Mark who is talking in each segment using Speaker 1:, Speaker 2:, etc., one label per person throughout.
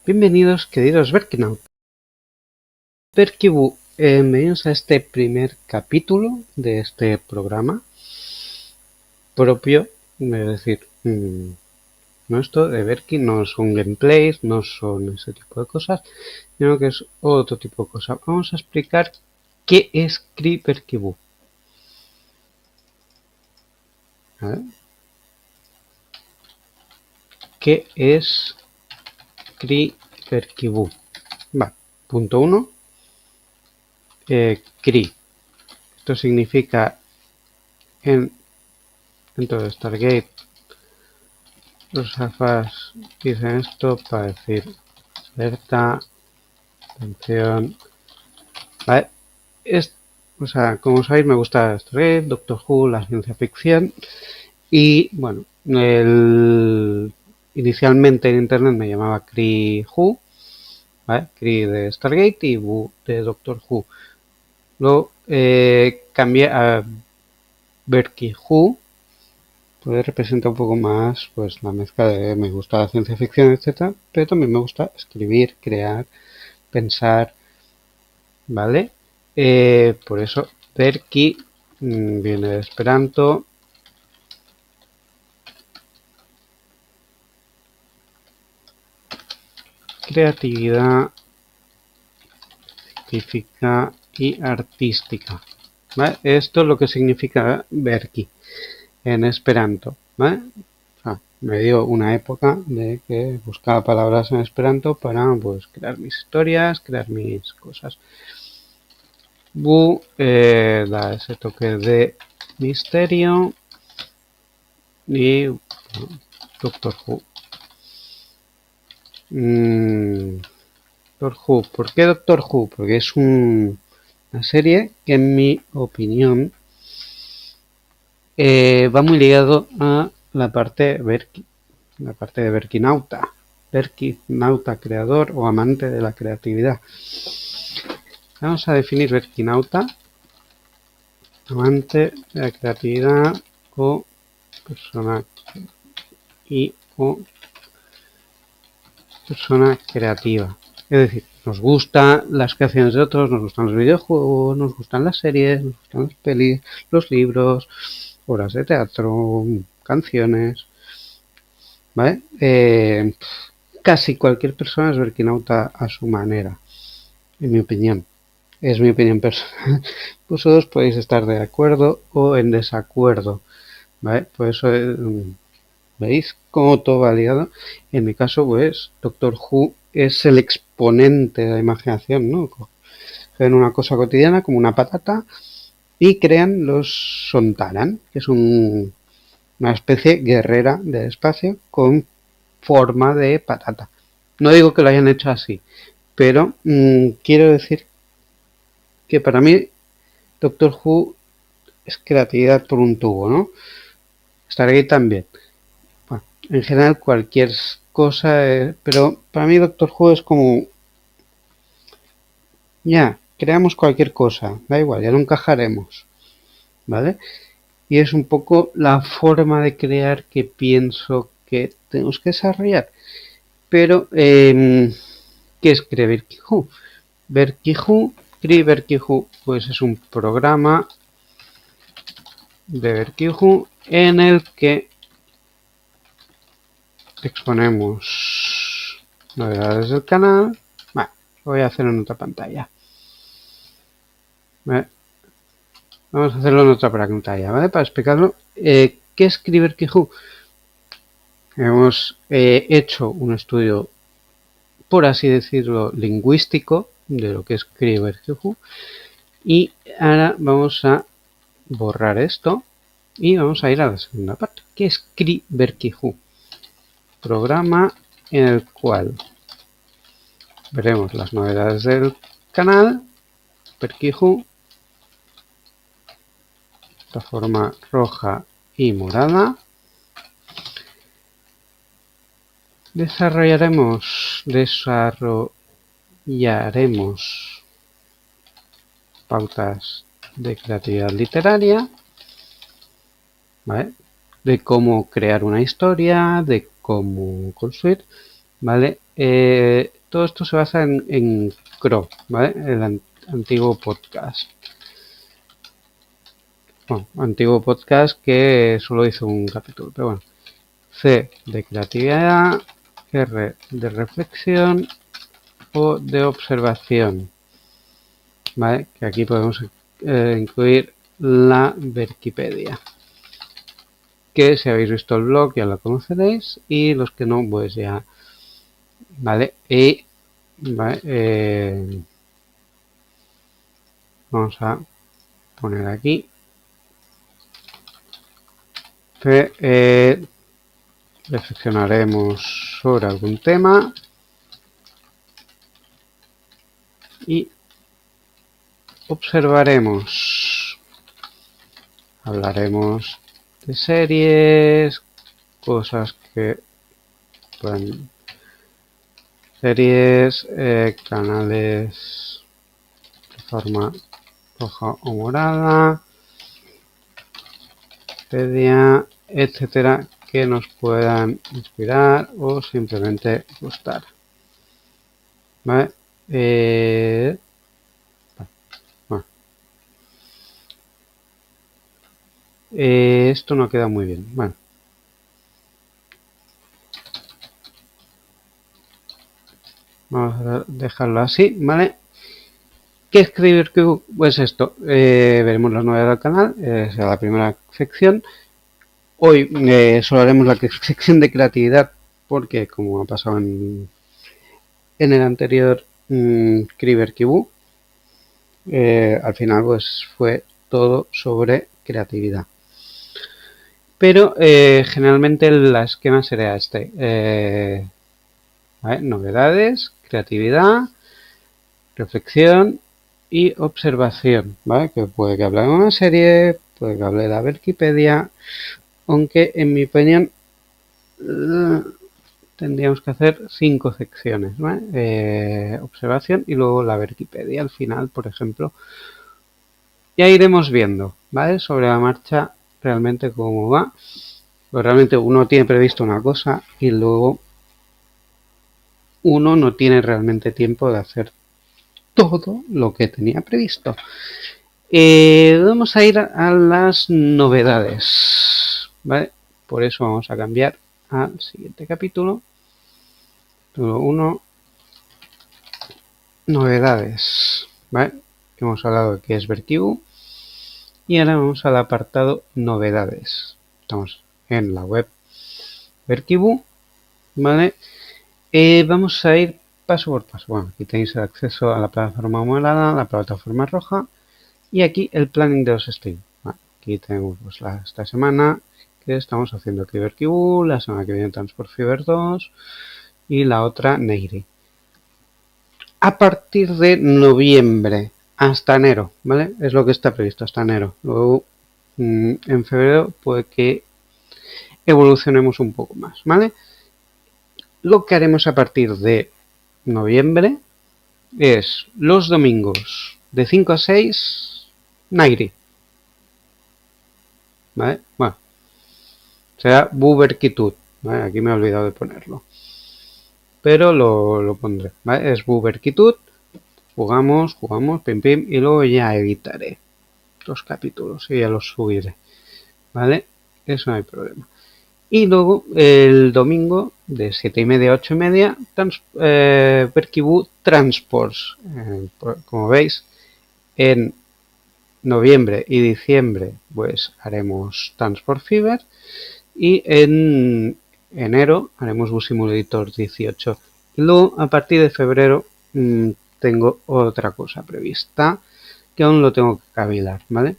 Speaker 1: Bienvenidos, queridos Berkinautas. Bienvenidos a este primer capítulo de este programa propio, es decir, esto de Berkin no son gameplays, no son ese tipo de cosas, sino que es otro tipo de cosas. Vamos a explicar qué es CRI-Berkibu. ¿Qué es CRI-Berkibu? Punto 1. CRI. Esto significa dentro de Stargate, los alfas dicen esto para decir alerta, atención. Vale. Como sabéis, me gusta Stargate, Doctor Who, la ciencia ficción. Y bueno, inicialmente en internet me llamaba Cree Who, ¿vale? Cree de Stargate y Who de Doctor Who. Luego cambié a Berkey Who, pues representa un poco más pues la mezcla de me gusta la ciencia ficción, etcétera, pero también me gusta escribir, crear, pensar, ¿vale? Por eso Berkey viene de Esperanto. Creatividad científica y artística. ¿Vale? Esto es lo que significa Berki en Esperanto. ¿Vale? Me dio una época de que buscaba palabras en Esperanto para pues, crear mis historias, crear mis cosas. Bu da ese toque de misterio y Doctor Who. Doctor Who. ¿Por qué Doctor Who? Porque es una serie que en mi opinión va muy ligado a la parte de Berkinauta. Berkinauta, creador o amante de la creatividad. Vamos a definir Berkinauta, amante de la creatividad o persona persona creativa. Es decir, nos gustan las creaciones de otros, nos gustan los videojuegos, nos gustan las series, nos gustan las pelis, los libros, obras de teatro, canciones, ¿vale? Casi cualquier persona es berkinauta a su manera, en mi opinión. Es mi opinión personal. Vosotros podéis estar de acuerdo o en desacuerdo, ¿vale? Por eso ¿veis cómo todo va ligado? En mi caso, pues, Doctor Who es el exponente de la imaginación, ¿no? Cogen una cosa cotidiana como una patata y crean los Sontaran, que es una especie guerrera del espacio con forma de patata. No digo que lo hayan hecho así, pero quiero decir que para mí Doctor Who es creatividad por un tubo, ¿no? Stargate también. Bueno, en general cualquier cosa, pero para mí Doctor Who es como ya, creamos cualquier cosa, da igual, ya lo encajaremos, ¿vale? Y es un poco la forma de crear que pienso que tenemos que desarrollar. Pero, ¿qué es CRI-Berkihu? CRI-Berkihu, pues es un programa de Berkihu en el que exponemos novedades del canal. Vale, lo voy a hacer en otra pantalla. ¿Vale? Vamos a hacerlo en otra pantalla, ¿vale? Para explicarlo. ¿Qué es CRI-Berkihu? Hemos hecho un estudio, por así decirlo, lingüístico de lo que es CRI-Berkihu. Y ahora vamos a borrar esto y vamos a ir a la segunda parte, que es CRI-Berkihu. Programa en el cual veremos las novedades del canal, Berkihu, de forma roja y morada. Desarrollaremos pautas de creatividad literaria, ¿vale? De cómo crear una historia, de cómo construir, ¿vale? Todo esto se basa en Crow, ¿vale? El antiguo podcast. Bueno, antiguo podcast que solo hizo un capítulo, pero bueno. C de creatividad, R de reflexión o de observación, ¿vale? Que aquí podemos incluir la Wikipedia, que si habéis visto el blog ya lo conoceréis y los que no, pues ya, ¿vale? Y ¿vale? Vamos a poner aquí que reflexionaremos sobre algún tema y observaremos. Hablaremos de series, cosas que pueden... Series, canales de forma roja o morada, Wikipedia, etcétera, que nos puedan inspirar o simplemente gustar. ¿Vale? Bueno. Esto no queda muy bien. Bueno. Vamos a dejarlo así, ¿vale? ¿Qué es CreatorQ? Pues esto, veremos las novedades del canal, será la primera sección. Hoy solo haremos la sección de creatividad, porque como ha pasado en el anterior CreatorQ, al final pues fue todo sobre creatividad. Pero generalmente el esquema sería este. ¿Vale? Novedades, creatividad, reflexión y observación, ¿vale? Que puede que hable de una serie, puede que hable de la Wikipedia, aunque en mi opinión tendríamos que hacer 5 secciones, ¿vale? Observación y luego la Wikipedia al final, por ejemplo. Ya iremos viendo, ¿vale? Sobre la marcha realmente cómo va. Pues realmente uno tiene previsto una cosa y luego uno no tiene realmente tiempo de hacer todo lo que tenía previsto. Vamos a ir a las novedades, ¿vale? Por eso vamos a cambiar al siguiente capítulo. Capítulo 1. Novedades, ¿vale? Hemos hablado de qué es VerQuivo y ahora vamos al apartado novedades. Estamos en la web VerQuivo, ¿vale? Vamos a ir paso por paso. Bueno, aquí tenéis el acceso a la plataforma morada, la plataforma roja y aquí el planning de los streams. Vale, aquí tenemos pues, esta semana que estamos haciendo CreatorQ, la semana que viene Transport Fever 2 y la otra Neyri. A partir de noviembre hasta enero, ¿vale? Es lo que está previsto hasta enero. Luego en febrero puede que evolucionemos un poco más, ¿vale? Lo que haremos a partir de noviembre es los domingos de 5 a 6 Nairi, ¿vale? Bueno, será Buberkitud, ¿vale? Aquí me he olvidado de ponerlo, pero lo pondré, ¿vale? Es Buberkitud, jugamos, pim pim, y luego ya editaré los capítulos y ya los subiré, ¿vale? Eso no hay problema. Y luego el domingo de 7:30 a 8:30 VerQuivo Transports. Como veis, en noviembre y diciembre pues haremos Transport Fever y en enero haremos Bus Simulator 18. Y luego a partir de febrero tengo otra cosa prevista que aún lo tengo que cavilar, ¿vale?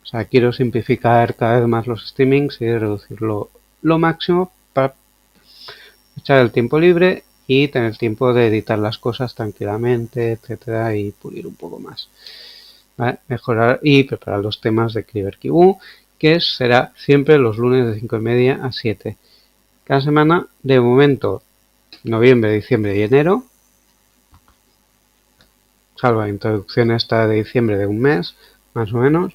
Speaker 1: O sea, quiero simplificar cada vez más los streamings y reducirlo lo máximo para echar el tiempo libre y tener tiempo de editar las cosas tranquilamente, etcétera, y pulir un poco más. ¿Vale? Mejorar y preparar los temas de CreatorQ, que será siempre los lunes de 5:30 a 7. Cada semana, de momento, noviembre, diciembre y enero, salvo la introducción esta de diciembre de un mes, más o menos.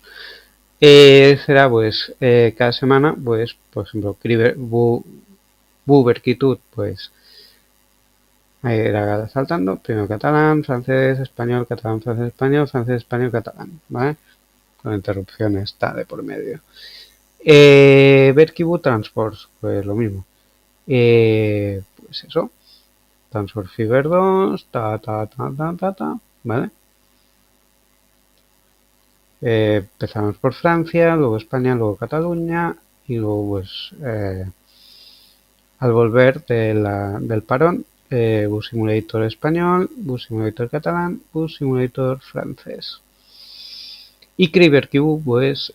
Speaker 1: Será pues cada semana, pues por ejemplo, VerQuitud, pues Ahí era saltando, primero catalán, francés, español, catalán, francés, español, catalán, ¿vale? Con interrupción está de por medio. Verkibu Transport, pues lo mismo. Pues eso. Transport Fever 2, ¿vale? Empezamos por Francia, luego España, luego Cataluña y luego pues al volver del parón, Bus Simulator español, Bus Simulator catalán, Bus Simulator francés. Y CriverQ, pues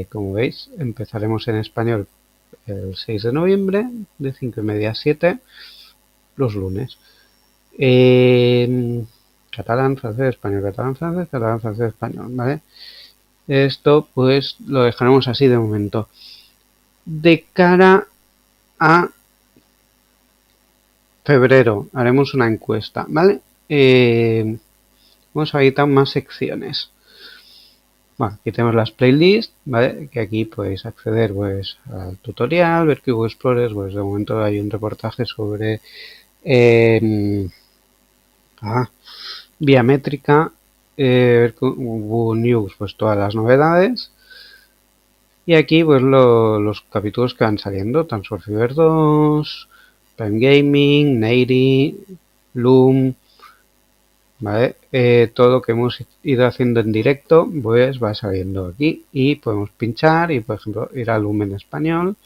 Speaker 1: como veis, empezaremos en español el 6 de noviembre de 5:30 a 7 los lunes. Catalán, francés, español, catalán, francés, español, ¿vale? Esto pues lo dejaremos así de momento. De cara a febrero haremos una encuesta, ¿vale? Vamos a editar más secciones. Bueno, aquí tenemos las playlists, ¿vale? Que aquí podéis acceder pues al tutorial, ver que Google Explorer, pues de momento hay un reportaje sobre vía métrica, Google News, pues todas las novedades. Y aquí pues los capítulos que van saliendo, Transfer Fever 2, Prime Gaming, Neighty, Loom, ¿vale? Todo lo que hemos ido haciendo en directo pues va saliendo aquí y podemos pinchar y por ejemplo ir a Loom en español.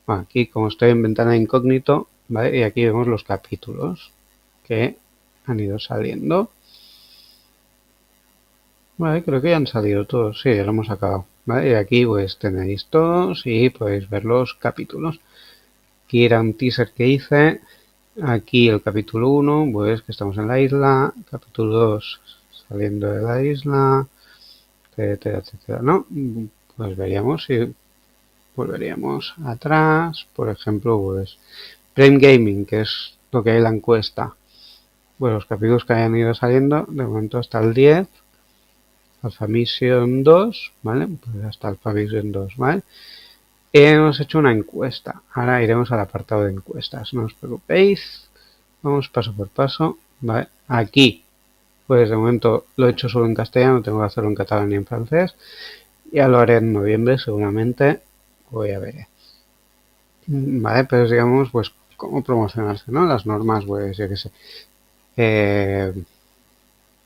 Speaker 1: Bueno, aquí como estoy en ventana incógnito, ¿vale? Y aquí vemos los capítulos que han ido saliendo. Vale, creo que ya han salido todos, sí, ya lo hemos acabado. ¿Vale? Y aquí pues tenéis todos y podéis ver los capítulos. Aquí era un teaser que hice. Aquí el capítulo 1, pues que estamos en la isla. Capítulo 2, saliendo de la isla. Etcétera, etcétera, ¿no? Pues veríamos si volveríamos atrás. Por ejemplo, pues Prime Gaming, que es lo que hay en la encuesta. Pues los capítulos que hayan ido saliendo, de momento hasta el 10. Alpha Mission 2, ¿vale? Pues hasta Alpha Mission 2, ¿vale? Hemos hecho una encuesta. Ahora iremos al apartado de encuestas. No os preocupéis. Vamos paso por paso. ¿Vale? Aquí, pues de momento lo he hecho solo en castellano. Tengo que hacerlo en catalán y en francés. Ya lo haré en noviembre seguramente. Voy a ver. ¿Vale? Pero digamos, pues cómo promocionarse, ¿no? Las normas, pues yo qué sé.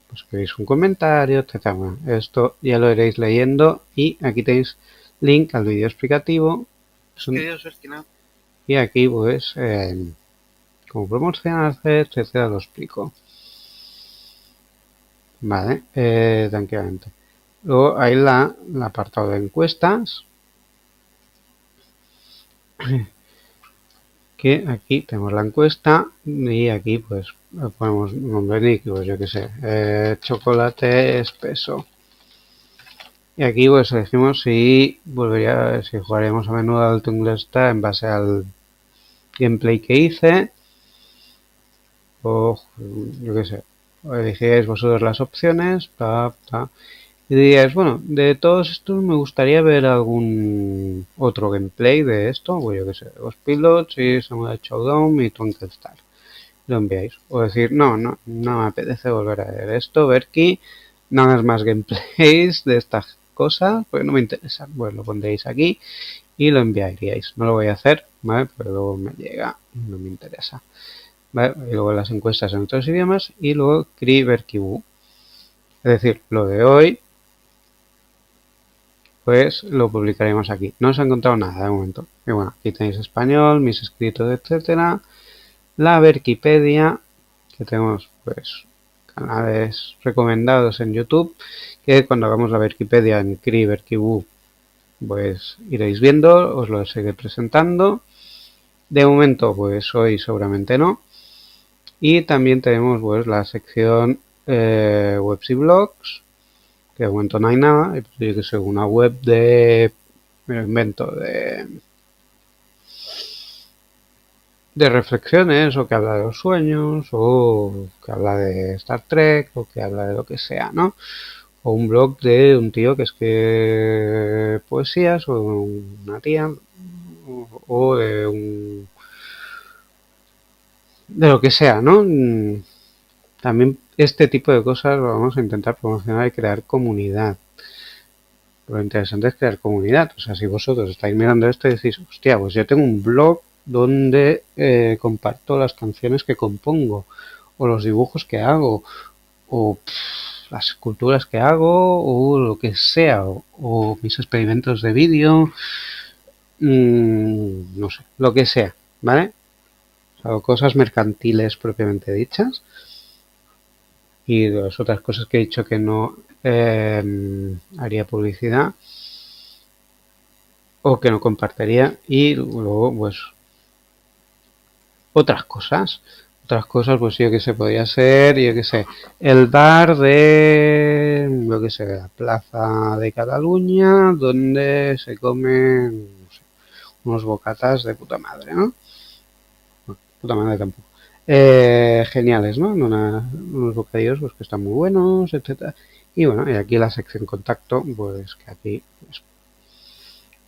Speaker 1: Pues escribís un comentario, etc. Bueno, esto ya lo iréis leyendo y aquí tenéis link al vídeo explicativo. Y aquí pues cómo promocionarse, etcétera, lo explico. Vale, tranquilamente. Luego hay el apartado de encuestas. Que aquí tenemos la encuesta y aquí pues ponemos nombre nick, pues yo que sé, chocolate espeso. Y aquí pues elegimos si jugaremos a menudo al Tunglesta en base al gameplay que hice. O yo que sé, elegiréis vosotros las opciones. Y diríais, bueno, de todos estos me gustaría ver algún otro gameplay de esto, pues yo que sé, Ghost Pilots y Samurai Showdown y Twinkle Star. Lo enviáis. O decir, no me apetece volver a ver esto, Berky, no hagas más gameplays de estas cosas, porque no me interesan. Pues lo pondréis aquí y lo enviaríais. No lo voy a hacer, ¿vale? Pero luego me llega y no me interesa. ¿Vale? Y luego las encuestas en otros idiomas y luego CriverQ. Es decir, lo de hoy pues lo publicaremos aquí. No os ha encontrado nada de momento. Y bueno, aquí tenéis español, mis escritos, etcétera. La Wikipedia, que tenemos pues canales recomendados en YouTube, que cuando hagamos la Wikipedia en CriverQ pues iréis viendo, os lo seguiré presentando. De momento pues hoy seguramente no. Y también tenemos pues la sección webs y blogs, que de momento no hay nada, y pues yo que sé, una web de, me lo invento, de reflexiones, o que habla de los sueños, o que habla de Star Trek, o que habla de lo que sea, ¿no? O un blog de un tío que escribe poesías, o una tía, o de un de lo que sea, ¿no? También este tipo de cosas lo vamos a intentar promocionar y crear comunidad. Lo interesante es crear comunidad. O sea, si vosotros estáis mirando esto y decís, hostia, pues yo tengo un blog donde comparto las canciones que compongo, o los dibujos que hago, o las esculturas que hago, o lo que sea, o mis experimentos de vídeo, no sé, lo que sea, ¿vale? O sea, cosas mercantiles propiamente dichas. Y las otras cosas que he dicho que no haría publicidad o que no compartiría, y luego pues otras cosas pues yo que sé, podría ser, yo que sé, el bar de, yo que sé, la plaza de Cataluña donde se comen, no sé, unos bocatas de puta madre, ¿no? Bueno, puta madre tampoco. Geniales, ¿no? Unos bocadillos pues que están muy buenos, etcétera. Y bueno, y aquí la sección contacto, pues que aquí pues,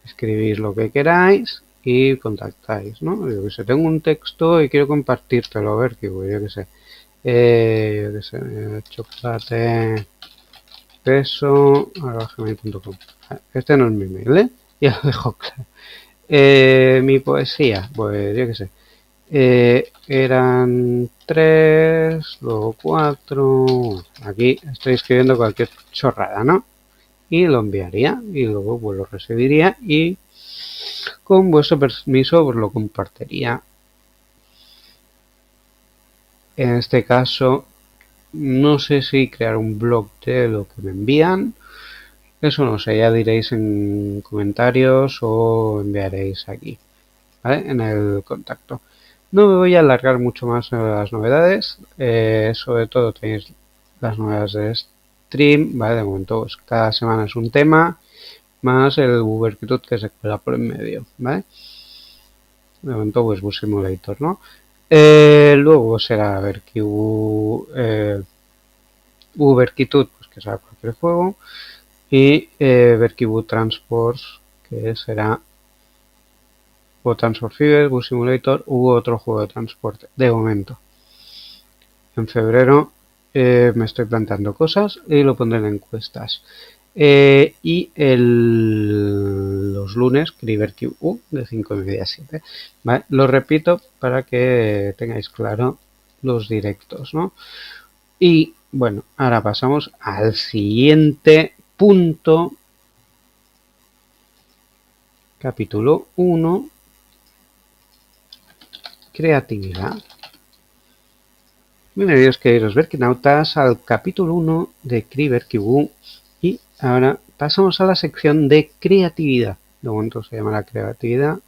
Speaker 1: escribís lo que queráis y contactáis, ¿no? Yo que sé, tengo un texto y quiero compartírtelo, a ver, que yo que sé, chocolate peso @gmail.com. Este no es mi mail, ¿eh? Ya lo dejo claro. Mi poesía, pues yo que sé, eran 3, luego 4. Aquí estoy escribiendo cualquier chorrada, ¿no? Y lo enviaría y luego pues lo recibiría y con vuestro permiso os lo compartiría. En este caso, no sé si crear un blog de lo que me envían. Eso no sé, ya diréis en comentarios o enviaréis aquí, ¿vale? En el contacto. No me voy a alargar mucho más en las novedades. Sobre todo tenéis las novedades de stream, ¿vale? De momento, pues, cada semana es un tema, más el Uberquitude que se cuela por en medio, ¿vale? De momento, pues Bus Simulator, ¿no? Luego será Uberquitude, pues que será cualquier juego, y Verkibu Transports, que será o Transport Fever, Bus Simulator u otro juego de transporte, de momento. En febrero me estoy planteando cosas y lo pondré en encuestas. Y los lunes, CriverQU de 5:30 a 7. ¿Vale? Lo repito para que tengáis claro los directos, ¿no? Y bueno, ahora pasamos al siguiente punto. Capítulo 1. Creatividad. Bienvenidos queridos Berkinautas al capítulo 1 de CriverQU. Y ahora pasamos a la sección de creatividad. De momento se llama la creatividad.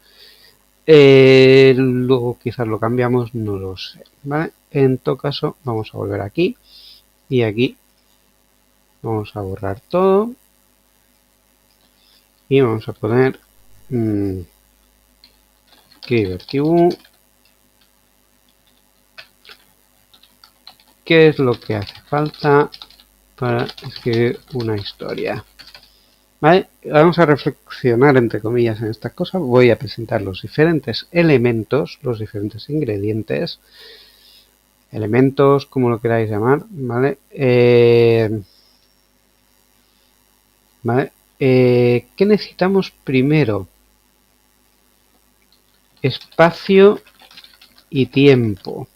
Speaker 1: Luego quizás lo cambiamos, no lo sé, ¿vale? En todo caso, vamos a volver aquí. Y aquí vamos a borrar todo. Y vamos a poner CriverQU. ¿Qué es lo que hace falta para escribir una historia? ¿Vale? Vamos a reflexionar entre comillas en esta cosa. Voy a presentar los diferentes elementos, los diferentes ingredientes, elementos, como lo queráis llamar, ¿vale? ¿Vale? ¿Qué necesitamos primero? Espacio y tiempo.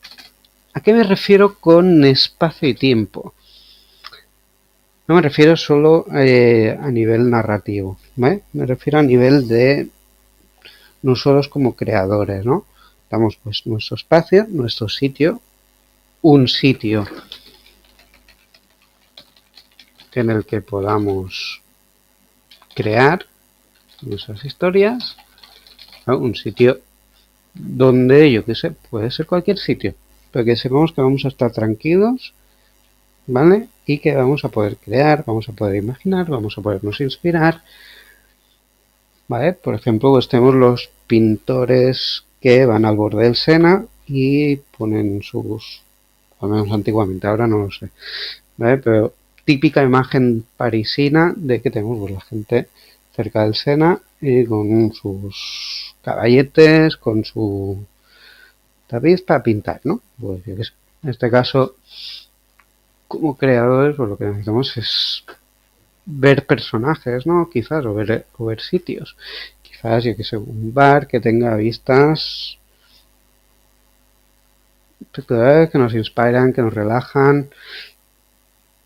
Speaker 1: ¿A qué me refiero con espacio y tiempo? No me refiero solo a nivel narrativo, ¿vale? Me refiero a nivel de nosotros como creadores, ¿no? Damos pues nuestro espacio, nuestro sitio, un sitio en el que podamos crear nuestras historias, ¿no? Un sitio donde, yo qué sé, puede ser cualquier sitio, pero que sepamos que vamos a estar tranquilos, ¿vale? Y que vamos a poder crear, vamos a poder imaginar, vamos a podernos inspirar, ¿vale? Por ejemplo, pues tenemos los pintores que van al borde del Sena y ponen sus, al menos antiguamente, ahora no lo sé, ¿vale? Pero típica imagen parisina de que tenemos pues, la gente cerca del Sena y con sus caballetes, con su tapiz para pintar, ¿no? Pues yo qué sé. En este caso, como creadores, pues lo que necesitamos es ver personajes, ¿no? Quizás, o ver sitios. Quizás, yo que sé, un bar que tenga vistas que nos inspiran, que nos relajan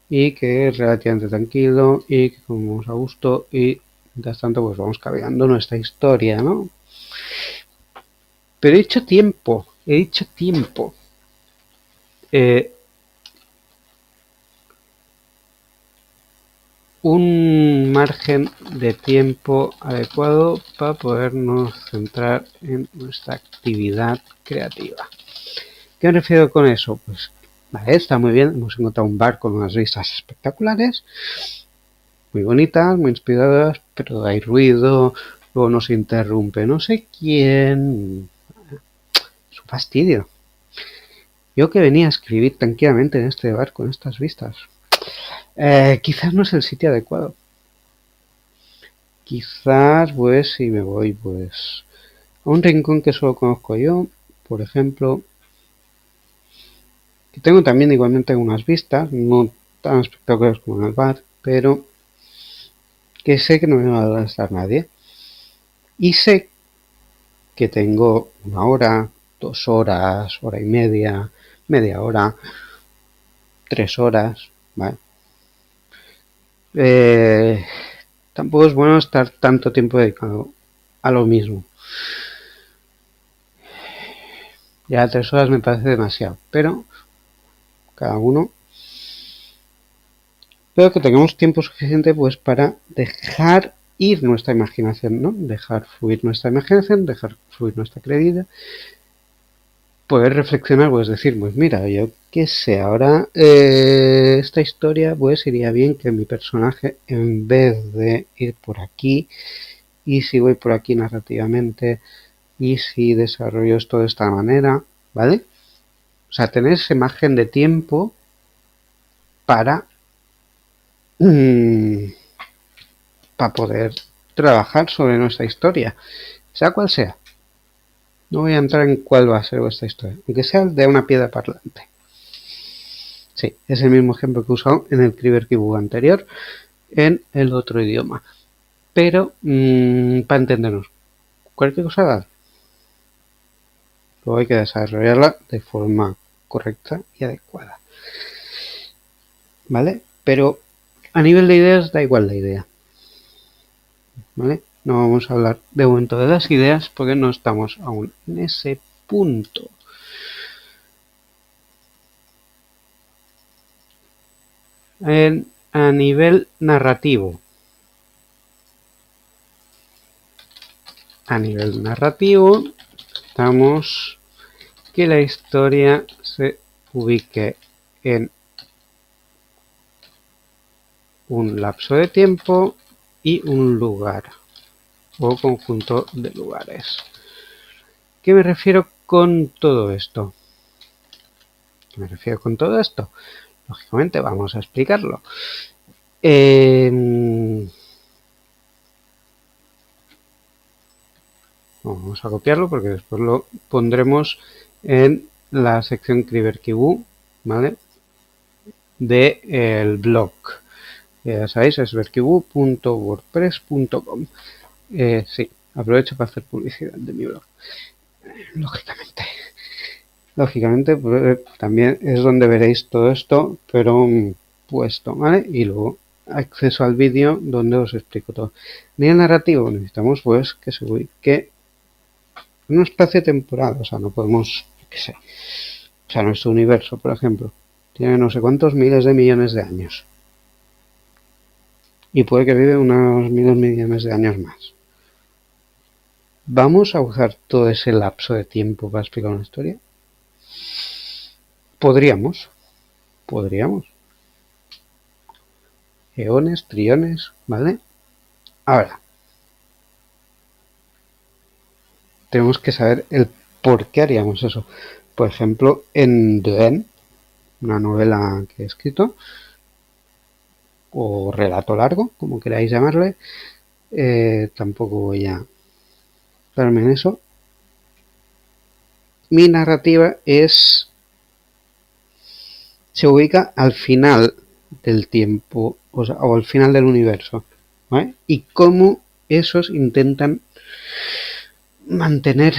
Speaker 1: y que es relativamente tranquilo y que comemos a gusto y mientras tanto pues vamos cambiando nuestra historia, ¿no? Pero he dicho tiempo, he dicho tiempo. Un margen de tiempo adecuado para podernos centrar en nuestra actividad creativa. ¿Qué me refiero con eso? Pues vale, está muy bien, hemos encontrado un bar con unas vistas espectaculares, muy bonitas, muy inspiradoras, pero hay ruido, luego nos interrumpe no sé quién. Es un fastidio. Yo que venía a escribir tranquilamente en este bar con estas vistas. Quizás no es el sitio adecuado. Quizás, pues, si me voy, pues, a un rincón que solo conozco yo, por ejemplo, que tengo también igualmente unas vistas, no tan espectaculares como en el bar, pero que sé que no me va a estar nadie. Y sé que tengo una hora, 2 horas, hora y media hora, 3 horas, ¿vale? Tampoco es bueno estar tanto tiempo dedicado a lo mismo. Ya 3 horas me parece demasiado, pero cada uno. Pero que tengamos tiempo suficiente pues para dejar ir nuestra imaginación, ¿no? Dejar fluir nuestra imaginación, dejar fluir nuestra creatividad, poder reflexionar, pues decir, pues mira, yo qué sé, ahora esta historia pues iría bien que mi personaje en vez de ir por aquí, y si voy por aquí narrativamente, y si desarrollo esto de esta manera, ¿vale? O sea, tener ese margen de tiempo para para poder trabajar sobre nuestra historia, sea cual sea. No voy a entrar en cuál va a ser vuestra historia, aunque sea de una piedra parlante. Sí, es el mismo ejemplo que he usado en el Criverkibu anterior, en el otro idioma. Pero, para entendernos, cualquier cosa vale. Luego hay que desarrollarla de forma correcta y adecuada. ¿Vale? Pero a nivel de ideas da igual la idea. ¿Vale? No vamos a hablar de momento de las ideas porque no estamos aún en ese punto. A nivel narrativo. A nivel narrativo, estamos que la historia se ubique en un lapso de tiempo y un lugar o conjunto de lugares. ¿Qué me refiero con todo esto? ¿Qué me refiero con todo esto? Lógicamente vamos a explicarlo. Vamos a copiarlo porque después lo pondremos en la sección Criverkibu, ¿vale? Del blog. Ya sabéis, es verkibu.wordpress.com. Sí, aprovecho para hacer publicidad de mi blog. Lógicamente. Lógicamente, pues, también es donde veréis todo esto, pero puesto, ¿vale? Y luego acceso al vídeo donde os explico todo. Nivel narrativo, necesitamos pues que se ubique en un espacio temporal, o sea, no podemos, qué sé, o sea, nuestro universo, por ejemplo, tiene no sé cuántos miles de millones de años. Y puede que vive unos miles de millones de años más. ¿Vamos a usar todo ese lapso de tiempo para explicar una historia? Podríamos. Eones, triones, ¿vale? Ahora, tenemos que saber el por qué haríamos eso. Por ejemplo, en The End, una novela que he escrito, o relato largo, como queráis llamarle, tampoco voy a darme en eso. mi narrativa se ubica al final del tiempo, o al final del universo, ¿vale? Y cómo esos intentan mantener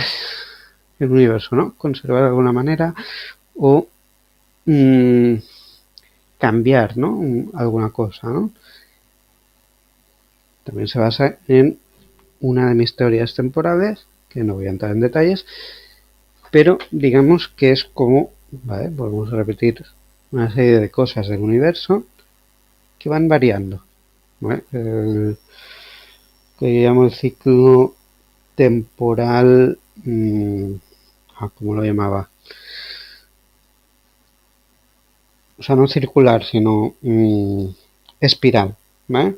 Speaker 1: el universo, ¿no? Conservar de alguna manera o cambiar, ¿no? Alguna cosa, ¿no? También se basa en una de mis teorías temporales, que no voy a entrar en detalles, pero digamos que es como, ¿vale? Volvemos a repetir una serie de cosas del universo que van variando, ¿vale? Que llamo el ciclo temporal, ¿cómo lo llamaba? O sea, no circular, sino espiral, ¿vale?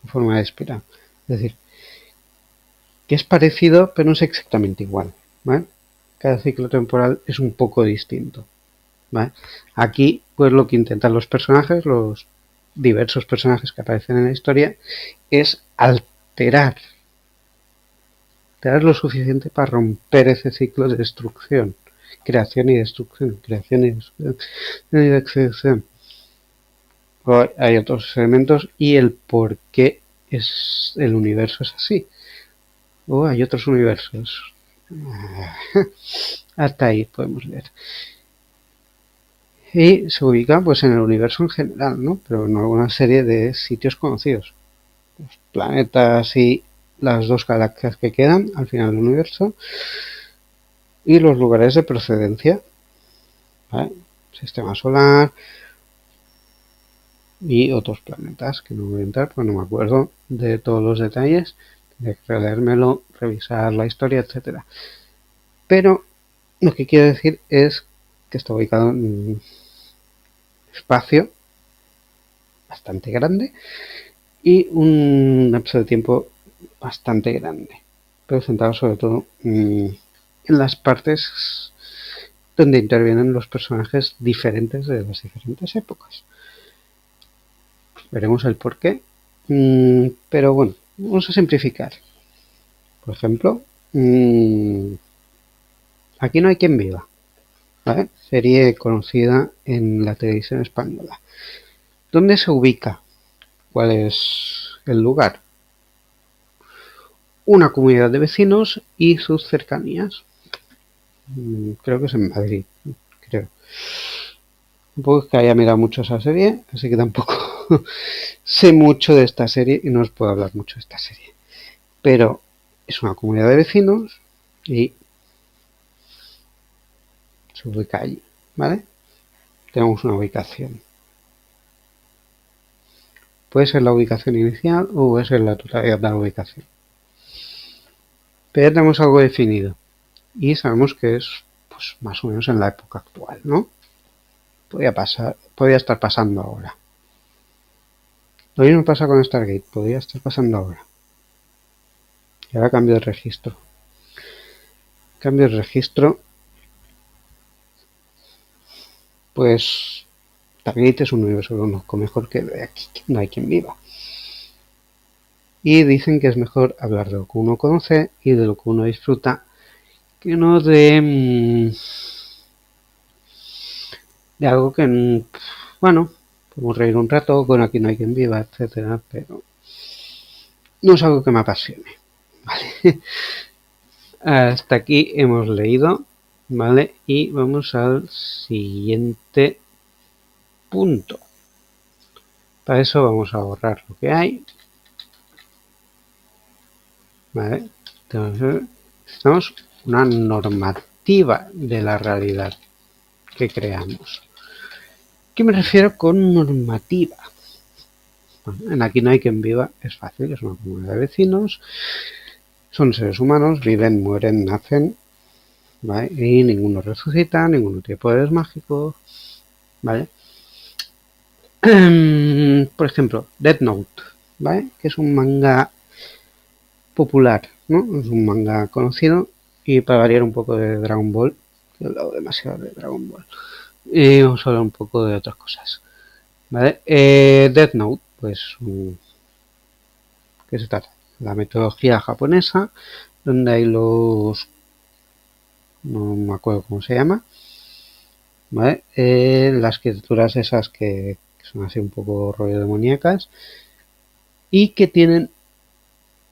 Speaker 1: En forma de espiral. Es decir, que es parecido, pero no es exactamente igual, ¿vale? Cada ciclo temporal es un poco distinto, ¿vale? Aquí, pues lo que intentan los personajes, los diversos personajes que aparecen en la historia, es alterar lo suficiente para romper ese ciclo de destrucción, creación y destrucción, creación y destrucción. Hay otros elementos y el por qué el universo es así. O hay otros universos. Hasta ahí podemos ver. Y se ubica pues en el universo en general, ¿no? Pero en alguna serie de sitios conocidos. Los planetas y las dos galaxias que quedan al final del universo. Y los lugares de procedencia. ¿Vale? Sistema solar. Y otros planetas que no voy a entrar porque no me acuerdo de todos los detalles. De releérmelo, revisar la historia, etcétera. Pero lo que quiero decir es que está ubicado en un espacio bastante grande y un lapso de tiempo bastante grande, pero centrado sobre todo en las partes donde intervienen los personajes diferentes de las diferentes épocas. Veremos el porqué, pero bueno, vamos a simplificar. Por ejemplo, Aquí no hay quien viva, ¿vale? Serie conocida en la televisión española. ¿Dónde se ubica? ¿Cuál es el lugar? Una comunidad de vecinos y sus cercanías. Creo que es en Madrid, creo. Tampoco es que haya mirado mucho esa serie, así que tampoco sé mucho de esta serie y no os puedo hablar mucho de esta serie. Pero es una comunidad de vecinos y se ubica allí, ¿vale? Tenemos una ubicación. Puede ser la ubicación inicial o puede ser la totalidad de la ubicación. Pero ya tenemos algo definido y sabemos que es pues, más o menos en la época actual, ¿no? Podría estar pasando ahora. Lo mismo pasa con Stargate, podría estar pasando ahora. Y ahora cambio de registro. Cambio de registro. Pues Stargate es un universo que conozco mejor que de aquí, que no hay quien viva. Y dicen que es mejor hablar de lo que uno conoce y de lo que uno disfruta que no de algo que, bueno, podemos reír un rato, con aquí no hay quien viva, etcétera, pero no es algo que me apasione, ¿vale? Hasta aquí hemos leído, ¿vale? Y vamos al siguiente punto. Para eso vamos a borrar lo que hay, ¿vale? Entonces, necesitamos una normativa de la realidad que creamos. ¿Qué me refiero con normativa? Bueno, en Aquí no hay quien viva, es fácil, es una comunidad de vecinos, son seres humanos, viven, mueren, nacen, ¿vale? Y ninguno resucita, ninguno tiene poderes mágicos, ¿vale? Por ejemplo, Death Note, ¿vale? Que es un manga popular, ¿no? Es un manga conocido y para variar un poco de Dragon Ball, he hablado demasiado de Dragon Ball, y vamos a hablar un poco de otras cosas, ¿vale? Death Note, pues, ¿qué se trata? La metodología japonesa, donde hay los no me acuerdo cómo se llama, ¿vale? Las criaturas esas que son así un poco rollo demoníacas y que tienen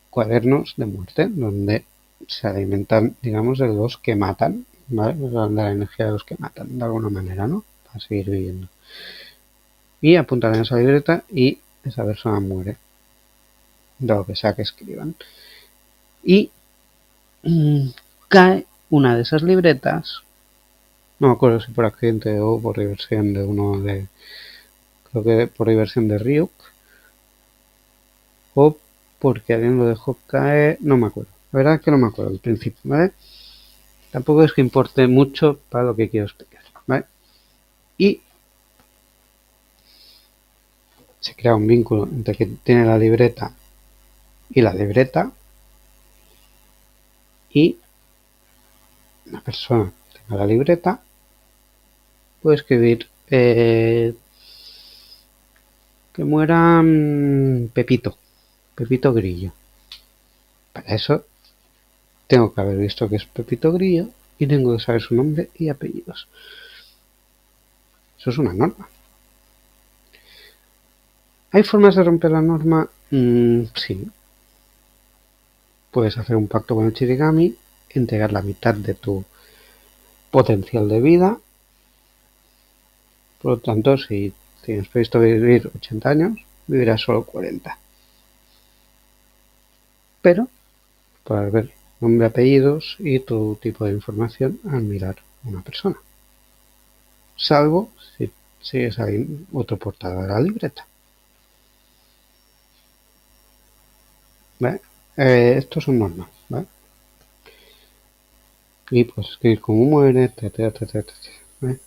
Speaker 1: cuadernos de muerte donde se alimentan, digamos, de los que matan, ¿vale? De la energía de los que matan, de alguna manera, ¿no? Para seguir viviendo. Y apuntan en esa libreta y esa persona muere, de lo que sea que escriban. Y cae una de esas libretas, no me acuerdo si por accidente o por diversión de uno de, creo que por diversión de Ryuk, o porque alguien lo dejó caer, no me acuerdo. La verdad es que no me acuerdo al principio, ¿vale? Tampoco es que importe mucho para lo que quiero explicar, ¿vale? Y se crea un vínculo entre que tiene la libreta y la libreta, y la persona que tenga la libreta puede escribir que muera Pepito, Pepito Grillo. Para eso tengo que haber visto que es Pepito Grillo y tengo que saber su nombre y apellidos. Eso es una norma. ¿Hay formas de romper la norma? Sí. Puedes hacer un pacto con el Shinigami, entregar la mitad de tu potencial de vida. Por lo tanto, si tienes previsto vivir 80 años, vivirás solo 40. Pero podrás ver nombre, apellidos y todo tipo de información al mirar a una persona. Salvo si sigues ahí otro portador de la libreta. ¿Vale? Estos son normas, ¿vale? Y pues escribir cómo muere, etcétera, etcétera, etcétera, ¿vale?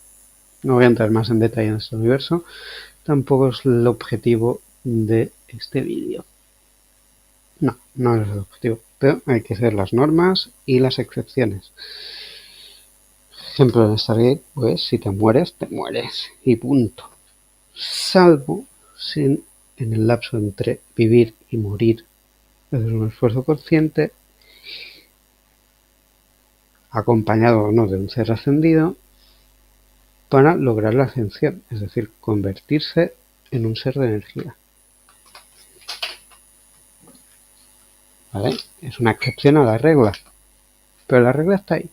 Speaker 1: No voy a entrar más en detalle en este universo. Tampoco es el objetivo de este vídeo. No, no es el objetivo. Pero hay que hacer las normas y las excepciones. Ejemplo de Stargate, pues si te mueres y punto. Salvo si en el lapso entre vivir y morir haces un esfuerzo consciente, acompañado o no de un ser ascendido, para lograr la ascensión, es decir, convertirse en un ser de energía. ¿Vale? Es una excepción a la regla, pero la regla está ahí.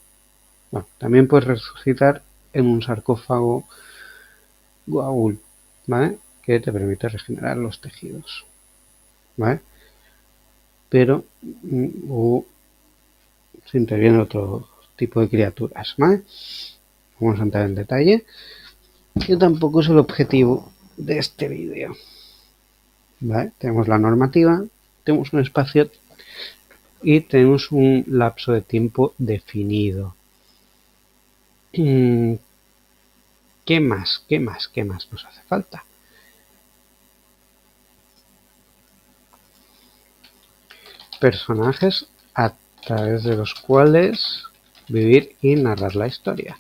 Speaker 1: Bueno, también puedes resucitar en un sarcófago Goa'uld, ¿vale? Que te permite regenerar los tejidos, ¿vale? Pero se interviene otro tipo de criaturas, ¿vale? Vamos a entrar en detalle, que tampoco es el objetivo de este vídeo, ¿vale? Tenemos la normativa, tenemos un espacio y tenemos un lapso de tiempo definido. ¿Qué más? ¿Qué más? ¿Qué más nos hace falta? Personajes a través de los cuales vivir y narrar la historia.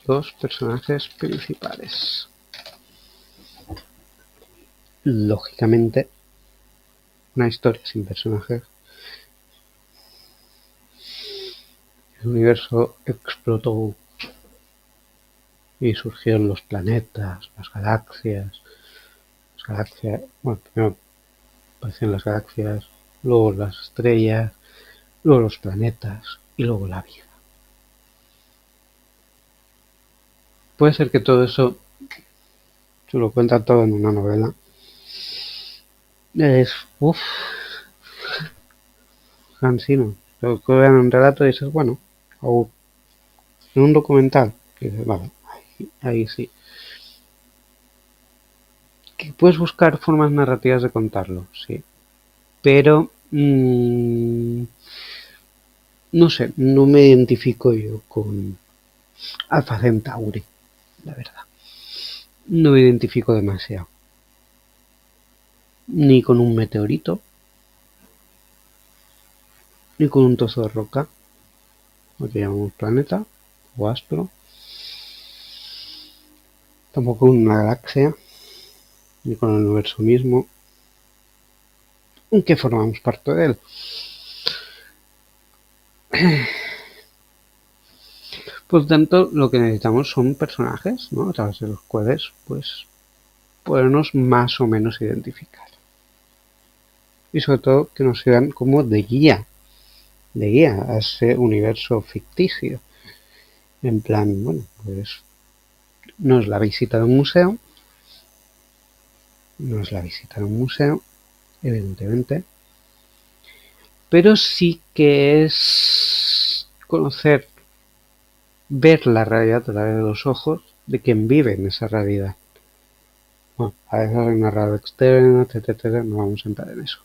Speaker 1: Dos personajes principales. Lógicamente, una historia sin personajes. El universo explotó y surgieron los planetas, las galaxias. Bueno, primero aparecen las galaxias, luego las estrellas, luego los planetas y luego la vida. Puede ser que todo eso se lo cuenta todo en una novela. Es cansino. Lo que vean en un relato y dices, bueno, o en un documental, que dices, vale, ahí sí. Que puedes buscar formas narrativas de contarlo, sí. Pero no sé, no me identifico yo con Alpha Centauri, la verdad. No me identifico demasiado. Ni con un meteorito, ni con un trozo de roca, lo que llamamos planeta o astro. Tampoco con una galaxia, ni con el universo mismo, aunque formamos parte de él. Por tanto, lo que necesitamos son personajes, ¿no? A través de los cuales, pues, podernos más o menos identificar. Y sobre todo que nos sirvan como de guía a ese universo ficticio. En plan, bueno, pues no es la visita de un museo, evidentemente, pero sí que es conocer, ver la realidad a través de los ojos de quien vive en esa realidad. Bueno, a veces hay una radio externa, etcétera, no vamos a entrar en eso.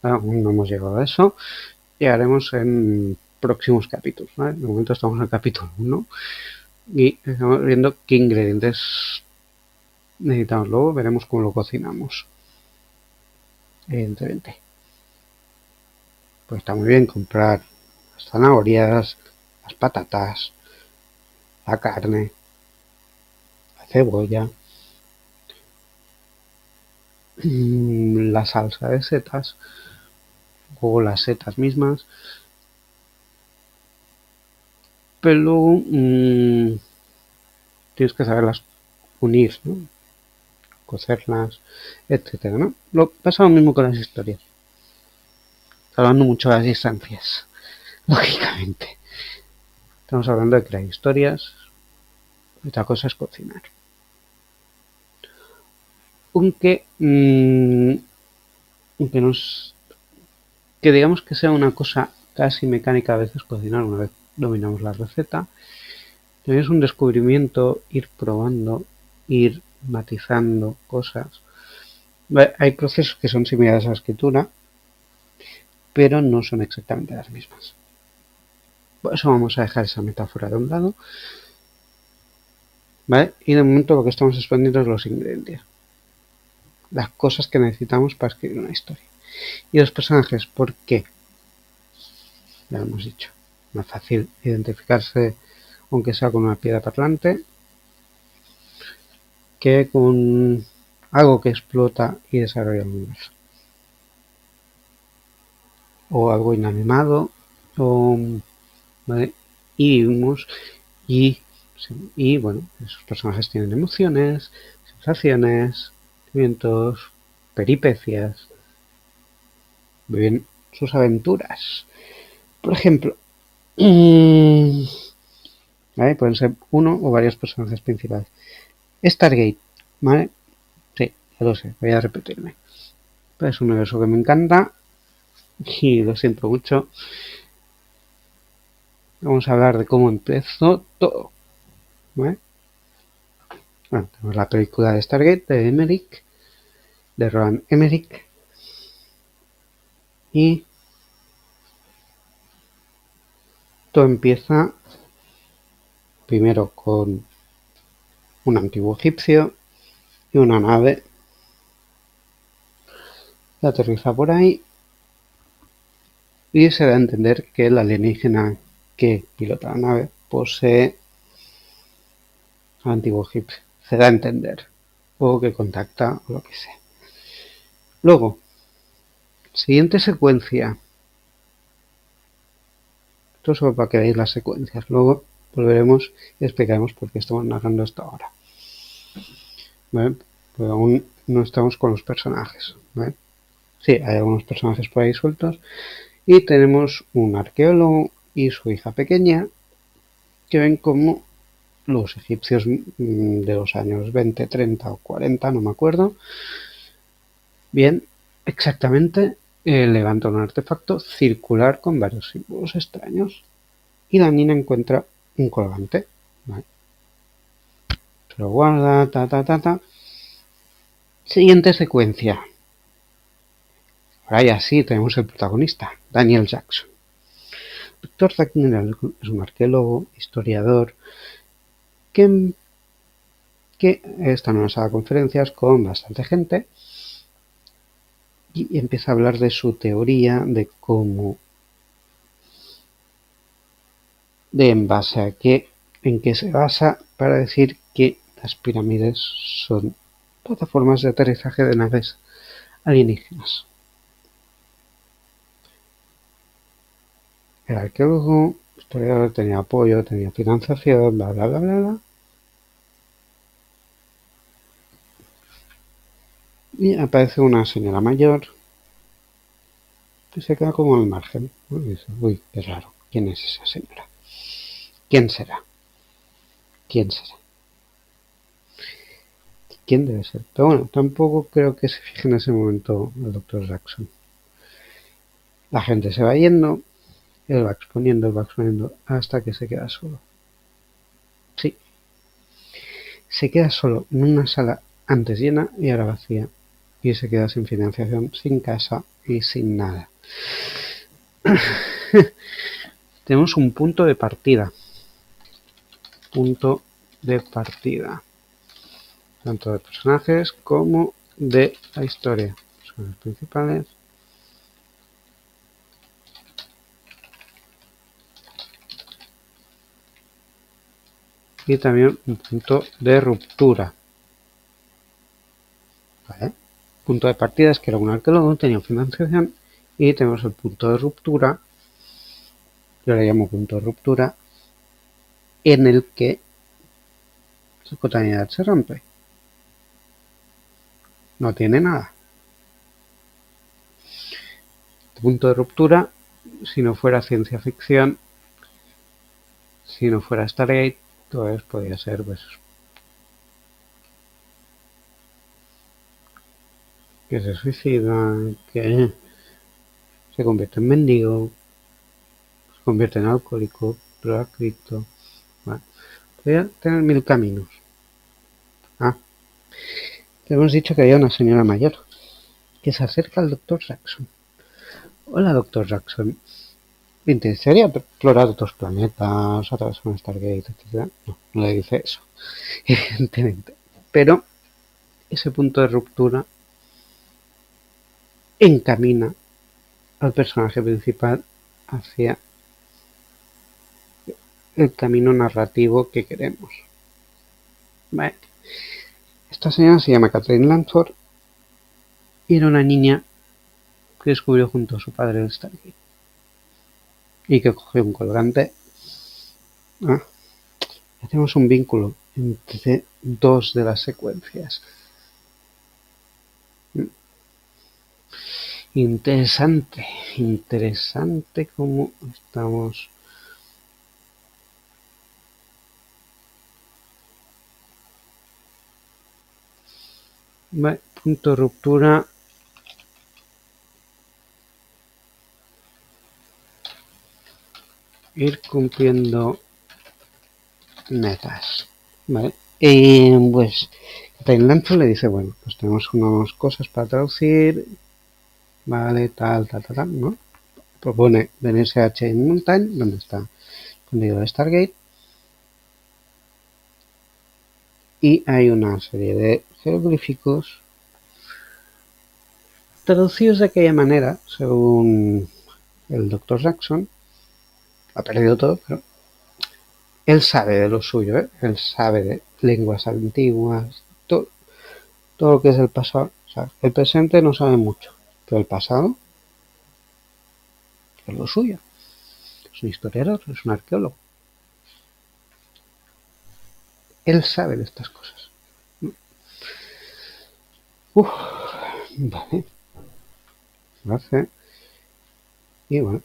Speaker 1: Aún no hemos llegado a eso. Llegaremos en próximos capítulos, ¿vale? De momento estamos en el capítulo 1 y estamos viendo qué ingredientes necesitamos. Luego veremos cómo lo cocinamos. Evidentemente. Pues está muy bien comprar las zanahorias, las patatas, la carne, la cebolla, la salsa de setas o las setas mismas. Pero luego tienes que saberlas unir, ¿no? Cocerlas, etcétera, ¿no? Pasa lo mismo con las historias. Hablando mucho de las distancias, lógicamente. Estamos hablando de crear historias, otra cosa es cocinar. Aunque que digamos que sea una cosa casi mecánica a veces cocinar una vez dominamos la receta, también es un descubrimiento ir probando, ir matizando cosas. Hay procesos que son similares a la escritura, pero no son exactamente las mismas. Por eso vamos a dejar esa metáfora de un lado, ¿vale? Y de momento lo que estamos expandiendo es los ingredientes, las cosas que necesitamos para escribir una historia. Y los personajes, ¿por qué? Ya lo hemos dicho. Más fácil identificarse, aunque sea con una piedra parlante, que con algo que explota y desarrolla el universo. O algo inanimado, o, ¿vale? Y vimos, y bueno, esos personajes tienen emociones, sensaciones, sentimientos, peripecias, viven sus aventuras. Por ejemplo, ¿vale? Pueden ser uno o varios personajes principales. Stargate, ¿vale? Sí, ya lo sé, voy a repetirme. Pero es un universo que me encanta y lo siento mucho. Vamos a hablar de cómo empezó todo, ¿vale? Bueno, tenemos la película de Stargate de Emmerich, de Roland Emmerich, y todo empieza primero con un antiguo egipcio y una nave que aterriza por ahí y se da a entender que el alienígena que pilota la nave posee al antiguo egipcio. Se da a entender. O que contacta o lo que sea. Luego, siguiente secuencia. Esto solo para que veáis las secuencias. Luego volveremos y explicaremos por qué estamos narrando esto ahora. ¿Vale? Pero aún no estamos con los personajes. ¿Vale? Sí, hay algunos personajes por ahí sueltos. Y tenemos un arqueólogo y su hija pequeña que ven como los egipcios de los años 20, 30 o 40, no me acuerdo bien exactamente, levanta un artefacto circular con varios símbolos extraños y la niña encuentra un colgante. ¿Vale? Se lo guarda, Siguiente secuencia. Ahora ya sí tenemos el protagonista, Daniel Jackson. Víctor Daniel es un arqueólogo, historiador, que está en una sala de conferencias con bastante gente y empieza a hablar de su teoría de cómo, en base a qué, en qué se basa para decir que las pirámides son plataformas de aterrizaje de naves alienígenas. el arqueólogo, historiador, tenía apoyo, tenía financiación, bla, bla, bla, bla, bla. Y aparece una señora mayor que se queda como al margen, ¿no? Y dice, uy, qué raro, ¿quién es esa señora? ¿Quién será? ¿Quién será? ¿Quién debe ser? Pero bueno, tampoco creo que se fije en ese momento el doctor Jackson. La gente se va yendo, él va exponiendo, hasta que se queda solo. Sí, se queda solo en una sala antes llena y ahora vacía. Y se queda sin financiación, sin casa y sin nada. Tenemos un punto de partida. Punto de partida. Tanto de personajes como de la historia. Son los principales. Y también un punto de ruptura. ¿Vale? Punto de partida es que era un arqueólogo, tenía financiación, y tenemos el punto de ruptura, yo le llamo punto de ruptura, en el que su cotidianidad se rompe. No tiene nada. Punto de ruptura, si no fuera ciencia ficción, si no fuera Stargate, pues podría ser pues que se suicida, que se convierte en mendigo, se convierte en alcohólico, drogadicto. Bueno, podría tener mil caminos. Te hemos dicho que había una señora mayor que se acerca al doctor Jackson. Hola, doctor Jackson. ¿Me interesaría explorar otros planetas, atravesar un Stargate, etcétera? No, no le dice eso, evidentemente. Pero ese punto de ruptura encamina al personaje principal hacia el camino narrativo que queremos. Vale. Esta señora se llama Catherine Langford y era una niña que descubrió junto a su padre el Stargate y que cogió un colgante. Hacemos un vínculo entre dos de las secuencias. Interesante, interesante cómo estamos. Vale, punto de ruptura. Ir cumpliendo metas. Vale. Pues Lanzo le dice, bueno, pues tenemos unas cosas para traducir. Vale, tal, ¿no? Propone venirse a Chain Mountain, donde está escondido el Stargate. Y hay una serie de jeroglíficos traducidos de aquella manera, según el Dr. Jackson. Ha perdido todo, pero él sabe de lo suyo, ¿eh? Él sabe de lenguas antiguas, todo lo que es el pasado. O sea, el presente no sabe mucho, pero el pasado es lo suyo. Es un historiador, es un arqueólogo. Él sabe de estas cosas. Vale. Hace. Y bueno,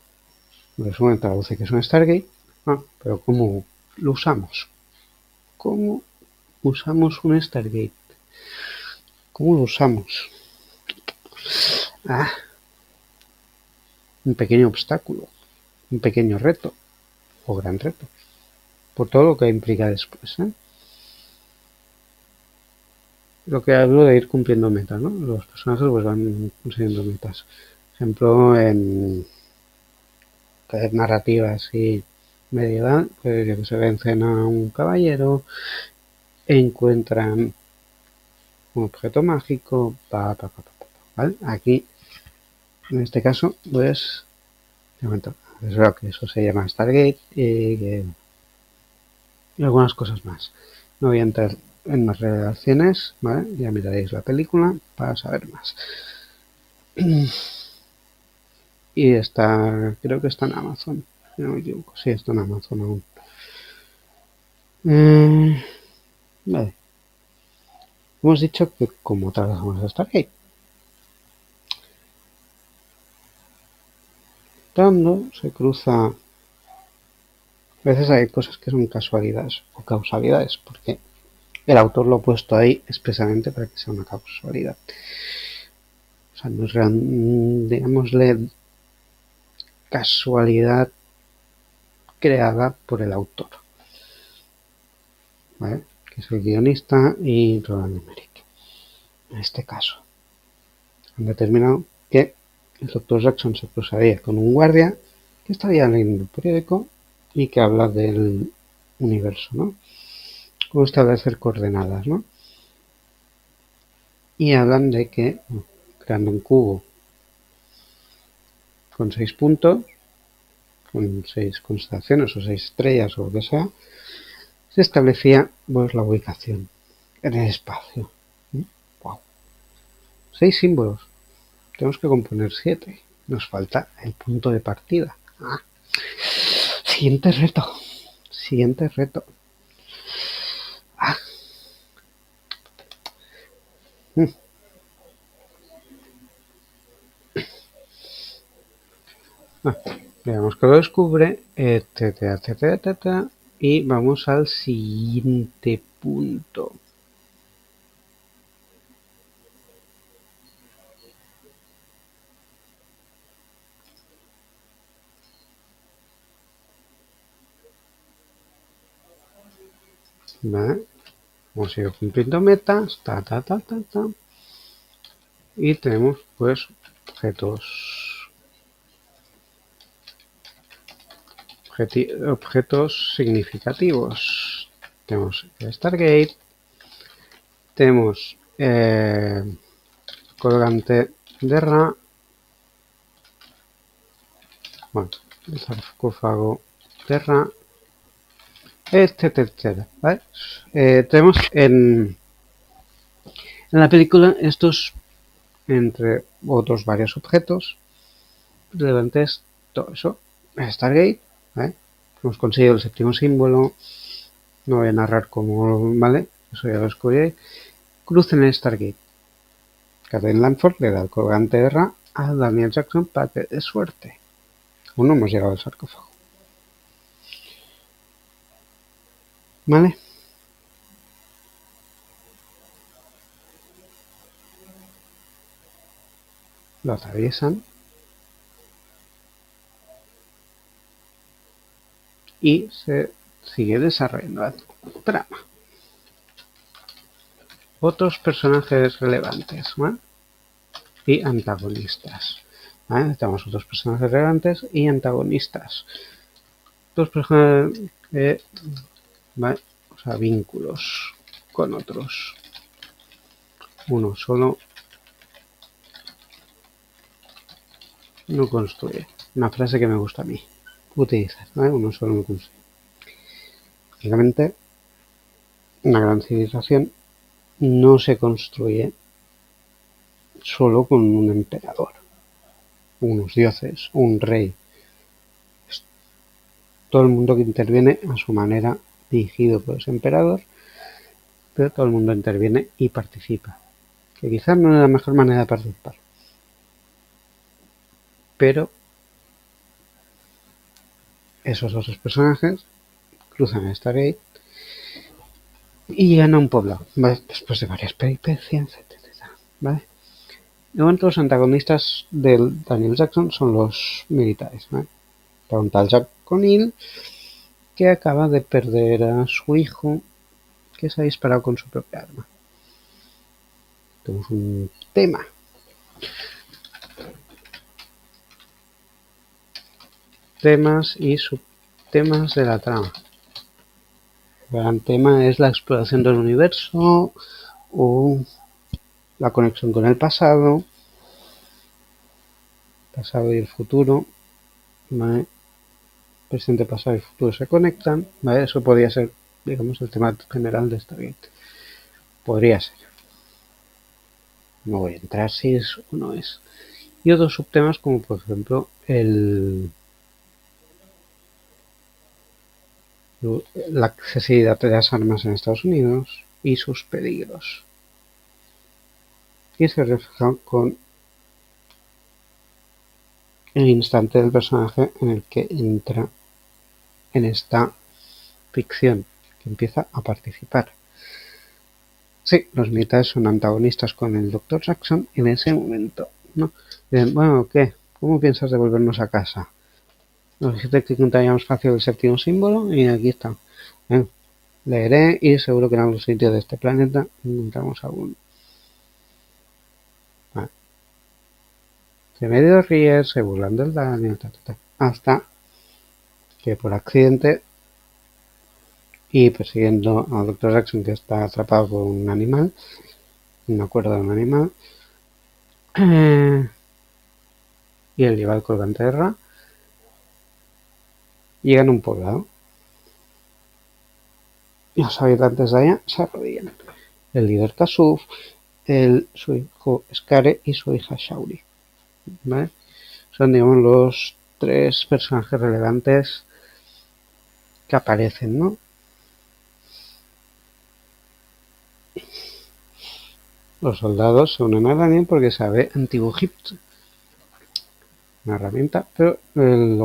Speaker 1: en resumen traduce que es un Stargate. Pero ¿cómo lo usamos? ¿Cómo usamos un Stargate? ¿Cómo lo usamos? Un pequeño obstáculo, un pequeño reto o gran reto, por todo lo que implica después, ¿eh? Lo que hablo de ir cumpliendo metas, ¿no? Los personajes pues van consiguiendo metas. Por ejemplo, en narrativa así medieval, pues que se vencen a un caballero, encuentran un objeto mágico, ¿vale? Aquí, en este caso, pues, de momento, es verdad que eso se llama Stargate y algunas cosas más. No voy a entrar en más revelaciones, ¿vale? Ya miraréis la película para saber más. Y está, creo que está en Amazon. si no me equivoco. Sí, está en Amazon aún. Vale. Hemos dicho que como trabajamos a Stargate. Cuando se cruza, a veces hay cosas que son casualidades o causalidades, porque el autor lo ha puesto ahí expresamente para que sea una causalidad. O sea, no es digámosle, casualidad creada por el autor, ¿vale? Que es el guionista y Roland Emmerich. En este caso, han determinado que el Dr. Jackson se cruzaría con un guardia que estaría leyendo el periódico y que habla del universo, ¿no? Cómo establecer coordenadas, ¿no? Y hablan de que, creando un cubo con 6 puntos, con 6 constelaciones o 6 estrellas o lo que sea, se establecía pues, la ubicación en el espacio. ¡Wow! 6 símbolos. Tenemos que componer 7. Nos falta el punto de partida. Siguiente reto. Siguiente reto. Veamos que lo descubre, etcétera, etcétera, etcétera. Y vamos al siguiente punto. ¿Vale? Hemos ido cumpliendo metas, y tenemos pues objetos significativos. Tenemos el Stargate, tenemos colgante de Ra, bueno, el sarcófago de Ra, etcétera, etcétera, ¿vale? Tenemos en la película estos, entre otros varios objetos relevantes, todo eso. Stargate, ¿vale? Hemos conseguido el séptimo símbolo, no voy a narrar cómo, ¿vale? Eso ya lo descubrí. Crucen el Stargate. Catherine Langford le da el colgante de Ra a Daniel Jackson para que dé suerte. Aún no hemos llegado al sarcófago. ¿Vale? Lo atraviesan y se sigue desarrollando la trama. Otros personajes relevantes, ¿vale? Y antagonistas. ¿Vale? Tenemos otros personajes relevantes y antagonistas. Dos personajes, ¿vale? O sea, vínculos con otros. Uno solo no construye. Una frase que me gusta a mí. Utilizar, ¿vale? Uno solo no construye. Básicamente, una gran civilización no se construye solo con un emperador, unos dioses, un rey. Es todo el mundo que interviene a su manera, dirigido por ese emperador, pero todo el mundo interviene y participa. Que quizás no es la mejor manera de participar, pero esos otros personajes cruzan el Stargate y llegan a un pueblo, ¿vale? Después de varias peripecias, etc. ¿Vale? De momento los antagonistas del Daniel Jackson son los militares, ¿vale? Para un tal Jack O'Neill que acaba de perder a su hijo que se ha disparado con su propia arma. Tenemos un tema. Temas y subtemas de la trama. El gran tema es la exploración del universo o la conexión con el pasado y el futuro, ¿vale? Presente, pasado y futuro se conectan, ¿vale? Eso podría ser, digamos, el tema general de Stargate. Podría ser. No voy a entrar si es o no es. Y otros subtemas como por ejemplo la accesibilidad de las armas en Estados Unidos y sus peligros. Y se refleja con el instante del personaje en el que entra en esta ficción, que empieza a participar. Sí, los militares son antagonistas con el Dr. Jackson en ese momento, ¿no? Dicen, bueno, ¿qué? ¿Cómo piensas devolvernos a casa? Nos dijiste que encontraríamos fácil el séptimo símbolo y aquí está. Leeré y seguro que en algún sitio de este planeta encontramos algún. Vale. Se medio ríe, se burlan del Daniel, hasta que por accidente y persiguiendo al Dr. Jackson, que está atrapado por un animal, una cuerda de un animal, y él lleva el colgante de Ra, llegan a un poblado. Y los habitantes de allá se arrodillan. El líder Kasuf, su hijo Skare y su hija Shauri. ¿Vale? Son, digamos, los tres personajes relevantes que aparecen, ¿no? Los soldados se unen a Daniel porque sabe Antiguo Egipto, una herramienta, pero el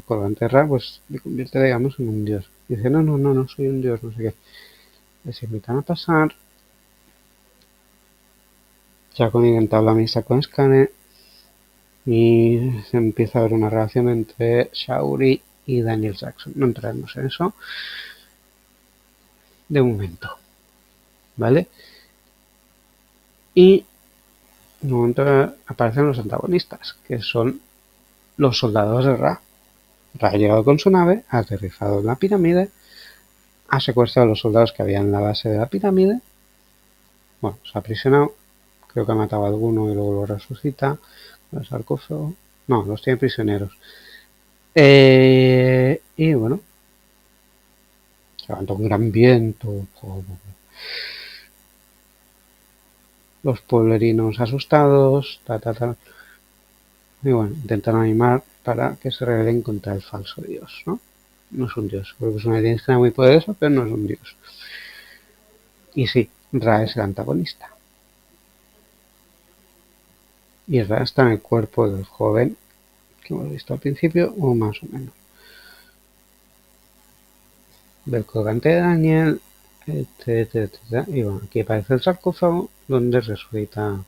Speaker 1: colgante Ra pues le convierte, digamos, en un dios. Dice, no soy un dios, no sé qué. Les invitan a pasar. Chaconi entabla amistad con Skane y se empieza a ver una relación entre Shauri y Daniel Jackson. No entraremos en eso de momento, ¿vale? Y de momento aparecen los antagonistas, que son los soldados de Ra. Ra ha llegado con su nave, ha aterrizado en la pirámide, ha secuestrado a los soldados que había en la base de la pirámide. Bueno, se ha aprisionado, creo que ha matado a alguno y luego lo resucita. El sarcófago. No, los tiene prisioneros. Y bueno, se levanta un gran viento. Los pueblerinos asustados, y bueno, intentan animar para que se rebelen contra el falso dios, ¿no? No es un dios, porque es una alienígena muy poderosa, pero no es un dios. Y sí, Ra es el antagonista. Y Ra está en el cuerpo del joven que hemos visto al principio, o más o menos. Del colgante de Daniel, etcétera. Y bueno, aquí aparece el sarcófago donde resucita,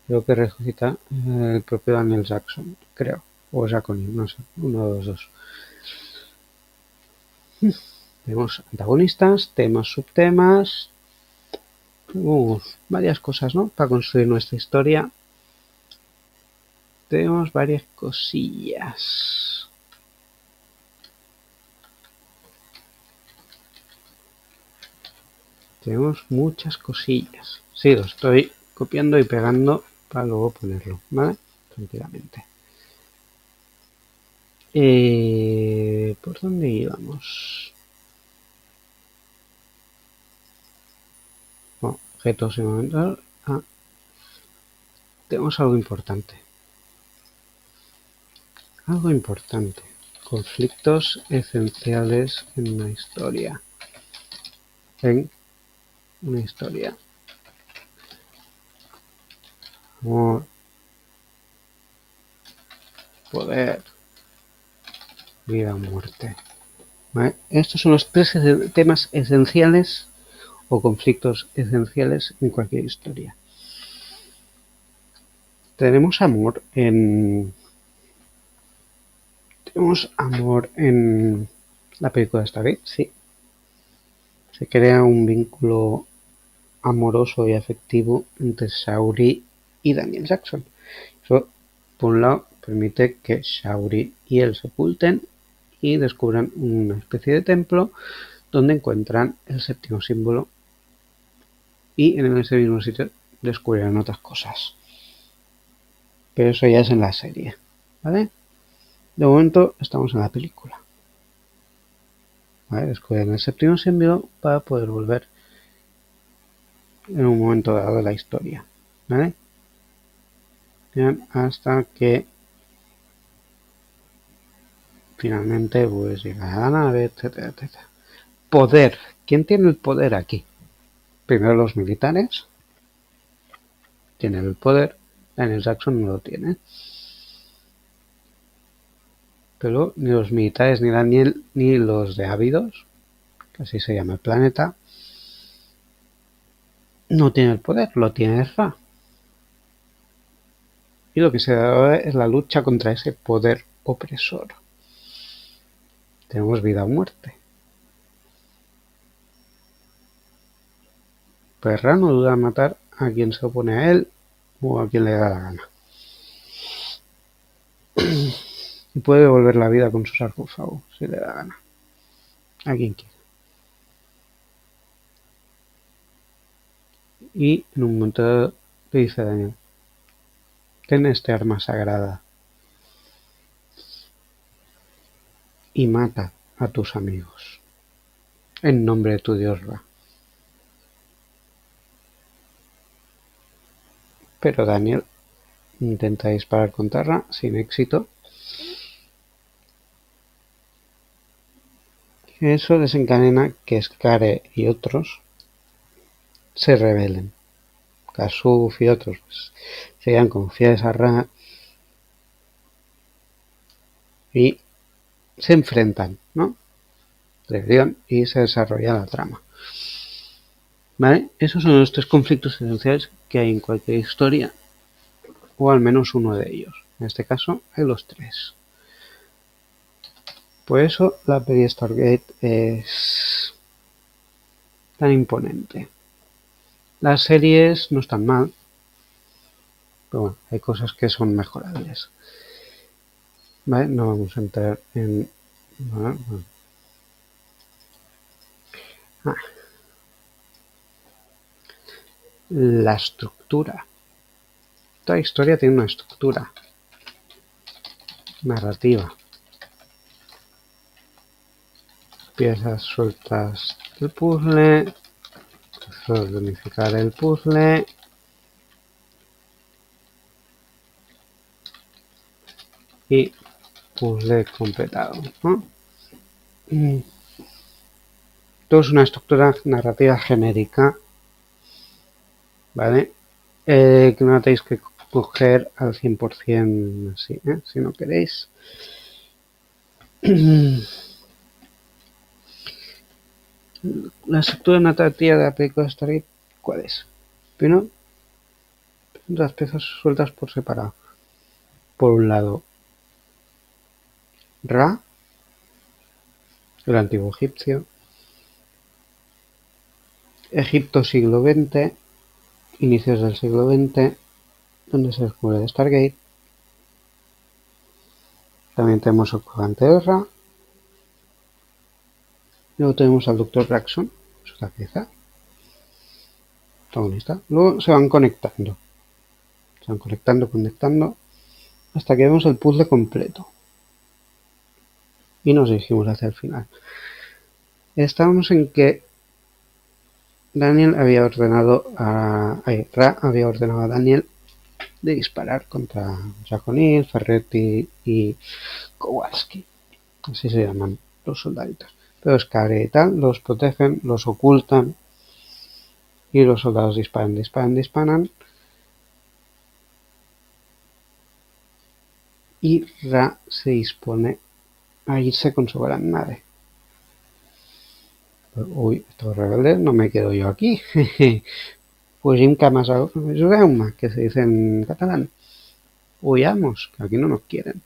Speaker 1: creo que resucita el propio Daniel Jackson, creo. O Jaconi, no sé, uno de los dos. Tenemos antagonistas, temas, subtemas, varias cosas, ¿no? Para construir nuestra historia. Tenemos varias cosillas. Tenemos muchas cosillas. Sí, lo estoy copiando y pegando para luego ponerlo, ¿vale? Tranquilamente. ¿Por dónde íbamos? Bueno, objetos y momentos. Tenemos algo importante. Algo importante. Conflictos esenciales en una historia. En una historia. Amor. Poder. Vida o muerte. ¿Vale? Estos son los tres temas esenciales o conflictos esenciales en cualquier historia. Tenemos amor en la película de Stargate, sí. Se crea un vínculo amoroso y afectivo entre Shauri y Daniel Jackson. Eso, por un lado, permite que Shauri y él se oculten y descubran una especie de templo donde encuentran el séptimo símbolo y en ese mismo sitio descubrirán otras cosas. Pero eso ya es en la serie, ¿vale? De momento estamos en la película. ¿Vale? Descubren el séptimo símbolo para poder volver en un momento dado de la historia, ¿vale? Hasta que Finalmente, pues llega a la nave, etcétera, etcétera. Poder. ¿Quién tiene el poder aquí? Primero los militares tienen el poder. Daniel Jackson no lo tiene. Pero ni los militares, ni Daniel, ni los de Ávidos, que así se llama el planeta, no tienen el poder, lo tiene Ra. Y lo que se da ahora es la lucha contra ese poder opresor. Tenemos vida o muerte. Pues Ra no duda en matar a quien se opone a él o a quien le da la gana. Y puede devolver la vida con su sarcófago, si le da gana. A quien quiera. Y en un momento le dice a Daniel: ten este arma sagrada y mata a tus amigos en nombre de tu dios Ra. Pero Daniel intenta disparar contra Ra sin éxito. Eso desencadena que Scare y otros se rebelen. Kasuf y otros pues, sean como fieles a Ra y se enfrentan, ¿no? Rebelión y se desarrolla la trama. ¿Vale? Esos son los tres conflictos esenciales que hay en cualquier historia, o al menos uno de ellos. En este caso hay los tres. Por eso la peli Stargate es tan imponente. Las series no están mal, pero bueno, hay cosas que son mejorables. ¿Vale? No vamos a entrar en... Bueno. La estructura. Toda historia tiene una estructura narrativa. Piezas sueltas del puzzle, unificar el puzzle y puzzle completado, ¿no? Todo es una estructura narrativa genérica, ¿vale? Que no la tenéis que coger al 100% así, si no queréis. La estructura narrativa de la película Stargate, ¿cuál es? Primero, las piezas sueltas por separado. Por un lado, Ra, el antiguo egipcio, Egipto siglo XX, inicios del siglo XX, donde se descubre el Stargate. También tenemos el colgante de Ra. Luego tenemos al Dr. Jackson, es la pieza protagonista. Luego se van conectando. Se van conectando, hasta que vemos el puzzle completo. Y nos dirigimos hacia el final. Estábamos en que Daniel había ordenado Ra había ordenado a Daniel de disparar contra Jack O'Neill, Ferretti y Kowalski. Así se llaman los soldaditos. Pero Scare y tal los protegen, los ocultan y los soldados disparan. Y Ra se dispone a irse con su gran nave. Uy, estos rebeldes, no me quedo yo aquí. Fugim cap a Jaume, que se dice en catalán. Huyamos, que aquí no nos quieren.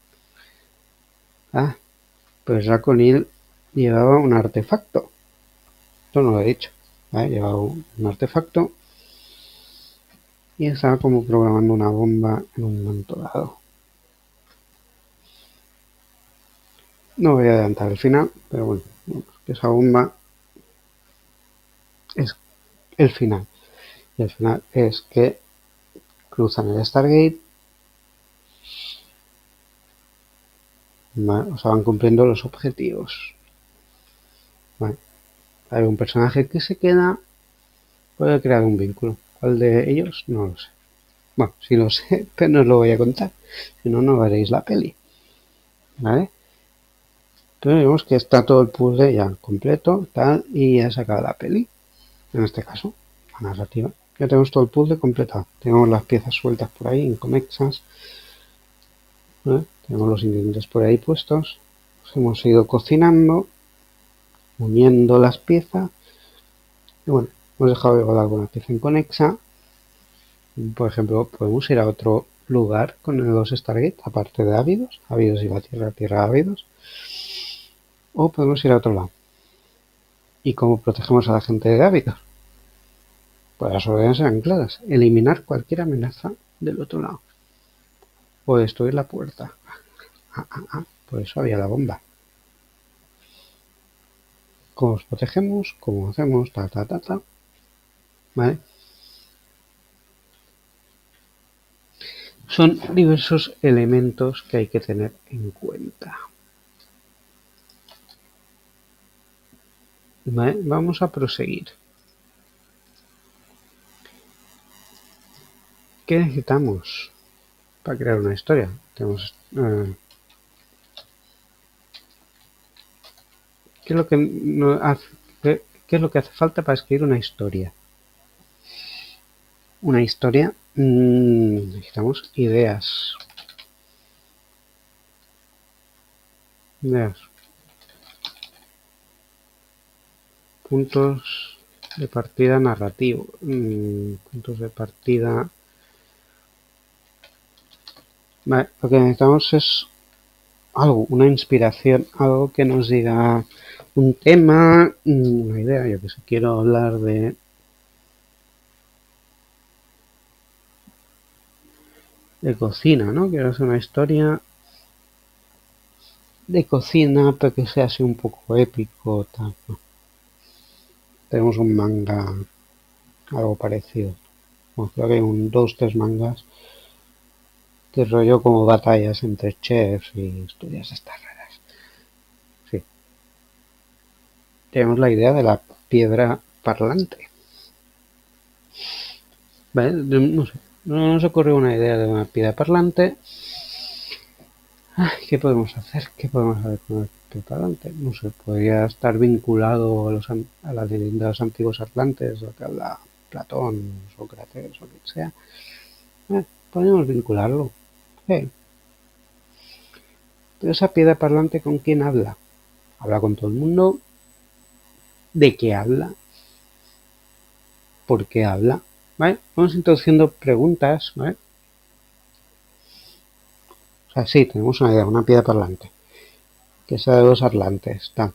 Speaker 1: Pues Jack O'Neill llevaba un artefacto. Esto no lo he dicho. Llevaba un artefacto y estaba como programando una bomba en un momento dado. No voy a adelantar el final, pero bueno, esa bomba es el final. Y el final es que cruzan el Stargate, ¿vale? O sea, van cumpliendo los objetivos. ¿Vale? Hay un personaje que se queda, puede crear un vínculo. ¿Cuál de ellos? No lo sé. Bueno, sí lo sé, pero no os lo voy a contar. Si no, no veréis la peli. ¿Vale? Pero vemos que está todo el puzzle ya completo, tal, y ya se acaba la peli. En este caso, la narrativa. Ya tenemos todo el puzzle completado. Tenemos las piezas sueltas por ahí, inconexas. Tenemos los ingredientes por ahí puestos. Los hemos ido cocinando, uniendo las piezas. Y bueno, hemos dejado de guardar alguna pieza inconexa. Por ejemplo, podemos ir a otro lugar con los Stargate, aparte de Ávidos y la Tierra, Tierra Ávidos. O podemos ir a otro lado. ¿Y cómo protegemos a la gente de Ávidos? Pues las órdenes eran claras. Eliminar cualquier amenaza del otro lado. O destruir la puerta. Por eso había la bomba. ¿Cómo os protegemos? ¿Cómo hacemos? ¿Vale? Son diversos elementos que hay que tener en cuenta. ¿Vale? Vamos a proseguir. ¿Qué necesitamos para crear una historia? Tenemos ¿qué es lo que hace falta para escribir una historia? Una historia, necesitamos ideas. Puntos de partida narrativo. Puntos de partida. Vale, lo que necesitamos es algo, una inspiración, algo que nos diga un tema, una idea. Yo que sé, quiero hablar de cocina, ¿no? Quiero hacer una historia de cocina, pero que sea así un poco épico, tal. Tenemos un manga, algo parecido. Bueno, creo que hay 2-3 mangas que rollo como batallas entre chefs y historias estas raras. Sí. Tenemos la idea de la piedra parlante. ¿Vale? No sé. No nos ocurre una idea de una piedra parlante. ¿Qué podemos hacer? ¿Qué podemos hacer con el piedra parlante? No sé, podría estar vinculado a la leyenda de los antiguos atlantes, lo que habla Platón, Sócrates o quien sea. Podemos vincularlo. Sí. Pero esa piedra parlante, ¿con quién habla? Habla con todo el mundo. ¿De qué habla? ¿Por qué habla? ¿Vale? Vamos introduciendo preguntas, ¿vale? O sea, sí, tenemos una idea, una piedra parlante, que sea de los atlantes, está.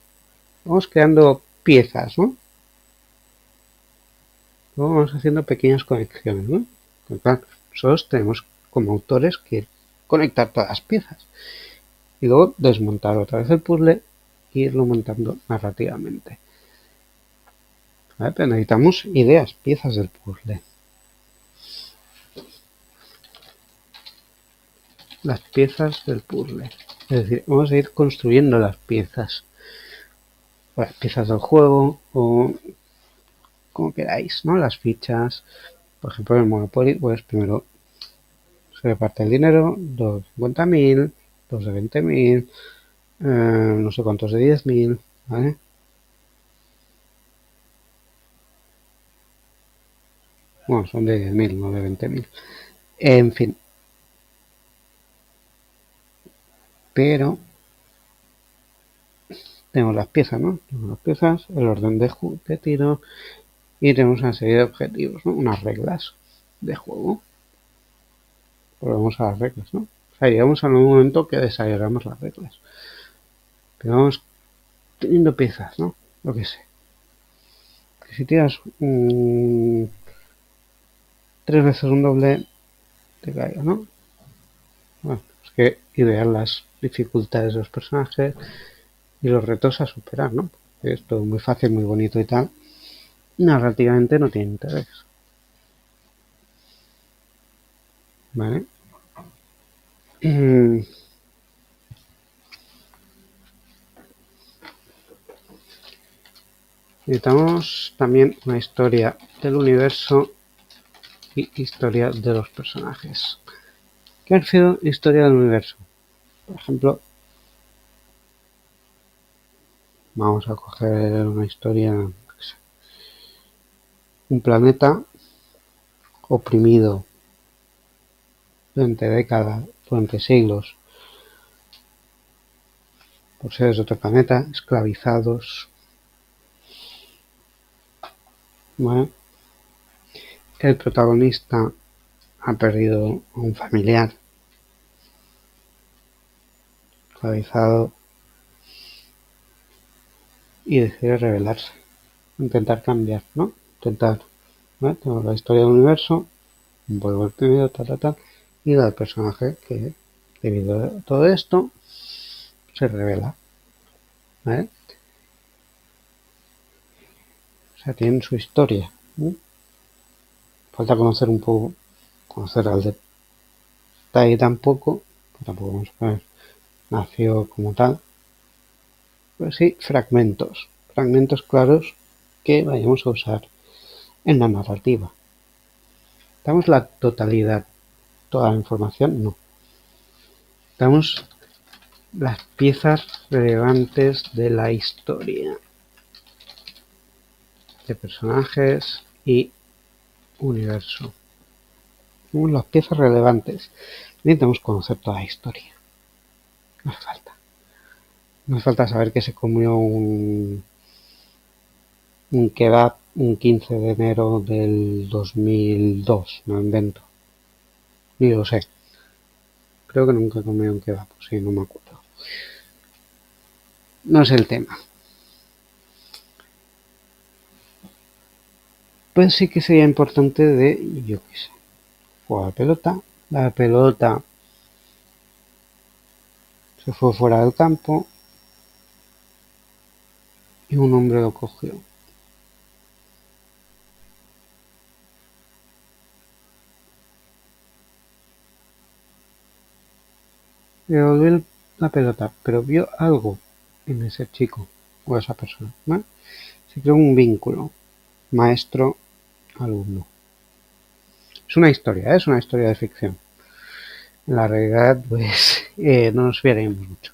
Speaker 1: Vamos creando piezas, ¿no? Luego vamos haciendo pequeñas conexiones, ¿no? Porque, claro, nosotros tenemos como autores que conectar todas las piezas y luego desmontar otra vez el puzzle e irlo montando narrativamente. ¿Vale? Pero necesitamos ideas, piezas del puzzle. Las piezas del puzzle. Es decir, vamos a ir construyendo las piezas. Las piezas del juego o como queráis, ¿no? Las fichas. Por ejemplo, en el Monopoly, pues primero se reparte el dinero, 2 de 50.000, 2 de 20.000, no sé cuántos de 10.000, ¿vale? Bueno, son de 10.000, no de 20.000. En fin. Pero tenemos las piezas, ¿no? Tenemos las piezas, el orden de tiro y tenemos una serie de objetivos, ¿no? Unas reglas de juego. Volvemos a las reglas, ¿no? O sea, llegamos a un momento que desagregamos las reglas. Pero vamos teniendo piezas, ¿no? Lo que sé. Que si tiras 3 veces un doble, te caiga, ¿no? Bueno, es que idear las dificultades de los personajes y los retos a superar, ¿no? Es todo muy fácil, muy bonito y tal. Narrativamente no tiene interés. ¿Vale? Necesitamos también una historia del universo y historia de los personajes. ¿Qué ha sido historia del universo? Por ejemplo, Vamos a coger una historia, un planeta oprimido durante décadas, durante siglos, por seres de otro planeta, esclavizados. ¿Vale? El protagonista ha perdido a un familiar, esclavizado, y decide rebelarse, intentar cambiar, ¿no? Intentar, ¿vale? Tenemos la historia del universo, un pueblo oprimido, tal, y el personaje que, debido a todo esto, se revela, ¿vale? O sea, tienen su historia, ¿no? Falta conocer un poco, conocer al detalle tampoco vamos a poner, nació como tal, pues sí, fragmentos claros que vayamos a usar en la narrativa. Damos la totalidad, toda la información, no. Damos las piezas relevantes de la historia, de personajes y universo. Las piezas relevantes. Necesitamos conocer toda la historia. No hace falta. No hace falta saber que se comió un kebab un 15 de enero del 2002. No invento. Ni lo sé. Creo que nunca comí un kebab. Sí, no me acuerdo. No es el tema. Pues sí que sería importante de, yo qué sé, jugar a la pelota. La pelota se fue fuera del campo y un hombre lo cogió. Le devolvió la pelota, pero vio algo en ese chico o esa persona, ¿vale? Se creó un vínculo maestro-alumno. Es una historia de ficción. En la realidad, pues, no nos fiaremos mucho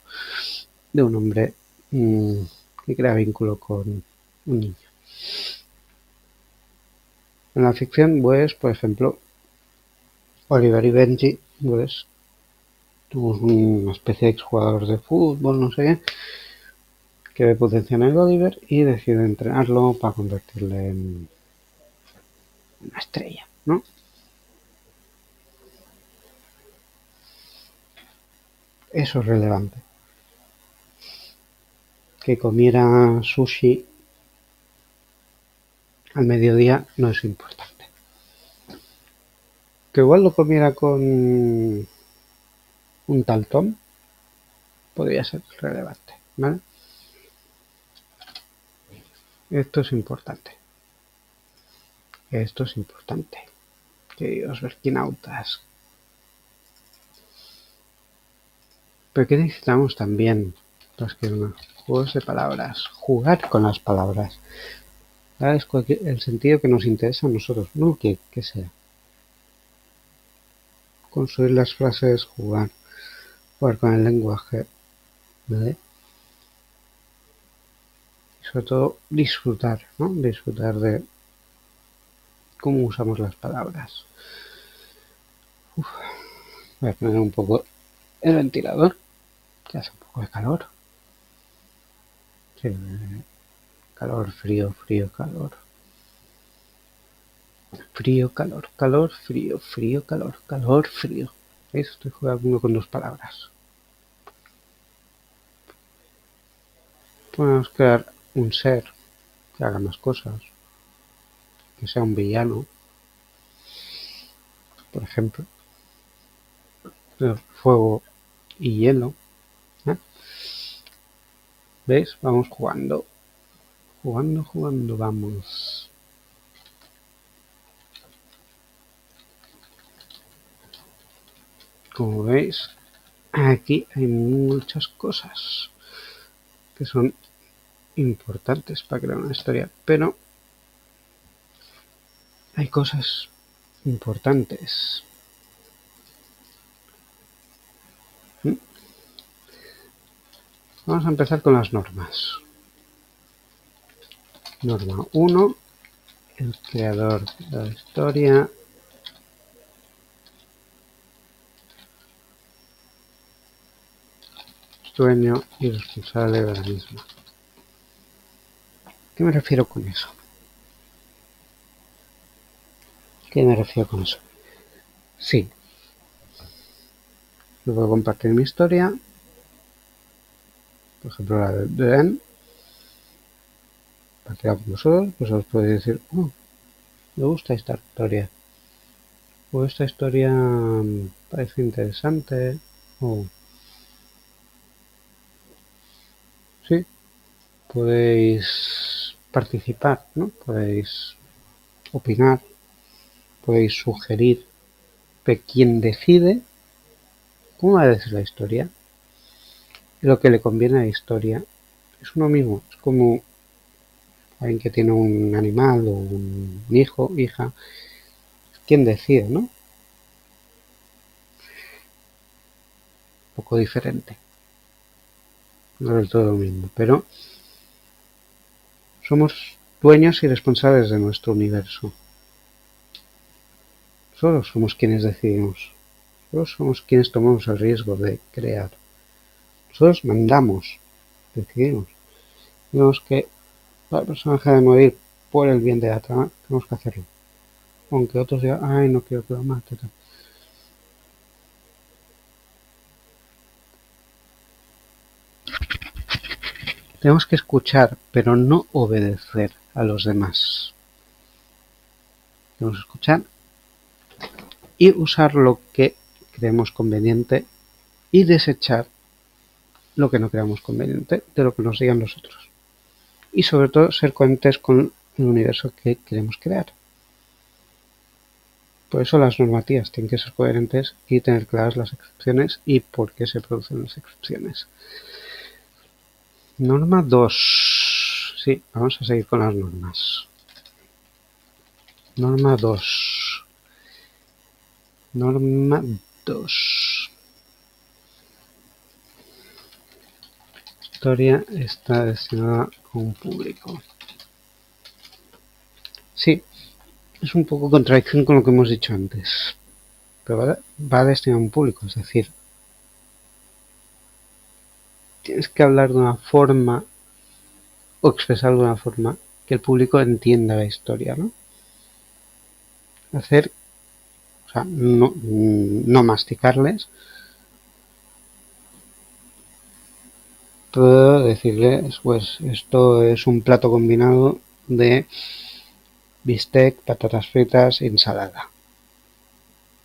Speaker 1: de un hombre que crea vínculo con un niño. En la ficción, pues, por ejemplo, Oliver y Benji, pues, tuvo una especie de exjugador de fútbol, no sé qué, que ve potencia en el Oliver y decide entrenarlo para convertirle en una estrella, ¿no? Eso es relevante. Que comiera sushi al mediodía no es importante. Que igual lo comiera con un tal Tom podría ser relevante, ¿vale? Esto es importante. Esto es importante. Queridos berquinautas. Pero que necesitamos también, los que juegos de palabras, jugar con las palabras. ¿Sabes? El sentido que nos interesa a nosotros, no que sea. Construir las frases, jugar con el lenguaje, ¿vale? Y sobre todo disfrutar, ¿no? Disfrutar de cómo usamos las palabras. Voy a poner un poco el ventilador, que hace un poco de calor. Sí, calor, frío, frío, calor. Frío, calor, calor, frío, frío, calor, calor, frío. ¿Veis? Estoy jugando con dos palabras. Podemos crear un ser que haga más cosas, que sea un villano, por ejemplo, fuego y hielo, ¿eh? ¿Veis? Vamos jugando, jugando, vamos. Como veis, aquí hay muchas cosas que son importantes para crear una historia, pero hay cosas importantes. Vamos a empezar con las normas. Norma 1. El creador de la historia. Dueño y responsable de la misma. ¿Qué me refiero con eso? Sí, yo puedo compartir mi historia, por ejemplo la de Ben, compartirla con vosotros podéis decir, oh, me gusta esta historia, o esta historia parece interesante, o sí, podéis participar, ¿no? Podéis opinar, podéis sugerir, pero quien decide cómo va a decir la historia y lo que le conviene a la historia es uno mismo. Es como alguien que tiene un animal o un hijo, hija, quien decide, ¿no? Un poco diferente, no del todo lo mismo, pero somos dueños y responsables de nuestro universo. Solo somos quienes decidimos. Solo somos quienes tomamos el riesgo de crear. Nosotros mandamos, decidimos. Digamos que para el personaje de morir por el bien de la trama, tenemos que hacerlo. Aunque otros digan, ay, no quiero que lo mate. Tenemos que escuchar, pero no obedecer a los demás. Tenemos que escuchar y usar lo que creemos conveniente y desechar lo que no creamos conveniente de lo que nos digan los otros. Y sobre todo ser coherentes con el universo que queremos crear. Por eso las normativas tienen que ser coherentes y tener claras las excepciones y por qué se producen las excepciones. Norma 2. Sí, vamos a seguir con las normas. Norma 2. Norma 2. Historia está destinada a un público. Sí, es un poco contradicción con lo que hemos dicho antes. Pero va destinado a un público, es decir, tienes que hablar de una forma o expresar de una forma que el público entienda la historia, ¿no? Hacer, o sea, no masticarles, pero decirles, pues esto es un plato combinado de bistec, patatas fritas y ensalada.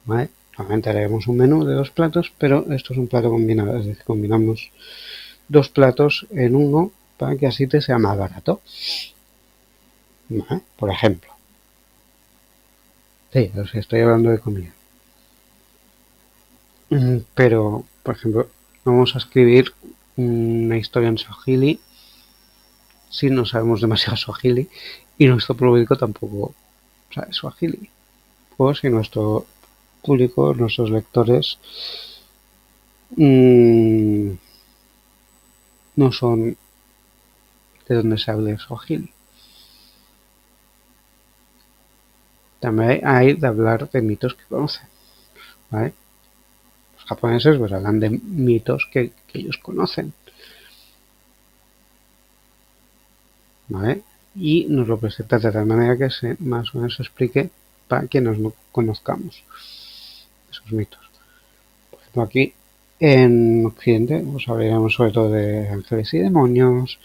Speaker 1: ¿Vale? Normalmente haremos un menú de 2 platos, pero esto es un plato combinado, es decir, combinamos 2 platos en uno para que así te sea más barato. ¿Vale? Por ejemplo. Sí, os estoy hablando de comida. Pero, por ejemplo, vamos a escribir una historia en Swahili si no sabemos demasiado Swahili y nuestro público tampoco sabe Swahili. O si nuestro público, nuestros lectores, no son de donde se hable Swahili. También hay de hablar de mitos que conocen. ¿Vale? Los japoneses pues hablan de mitos que ellos conocen. ¿Vale? Y nos lo presenta de tal manera que se más o menos explique para quienes no conozcamos esos mitos. Por ejemplo, aquí en Occidente pues hablaremos sobre todo de ángeles y demonios,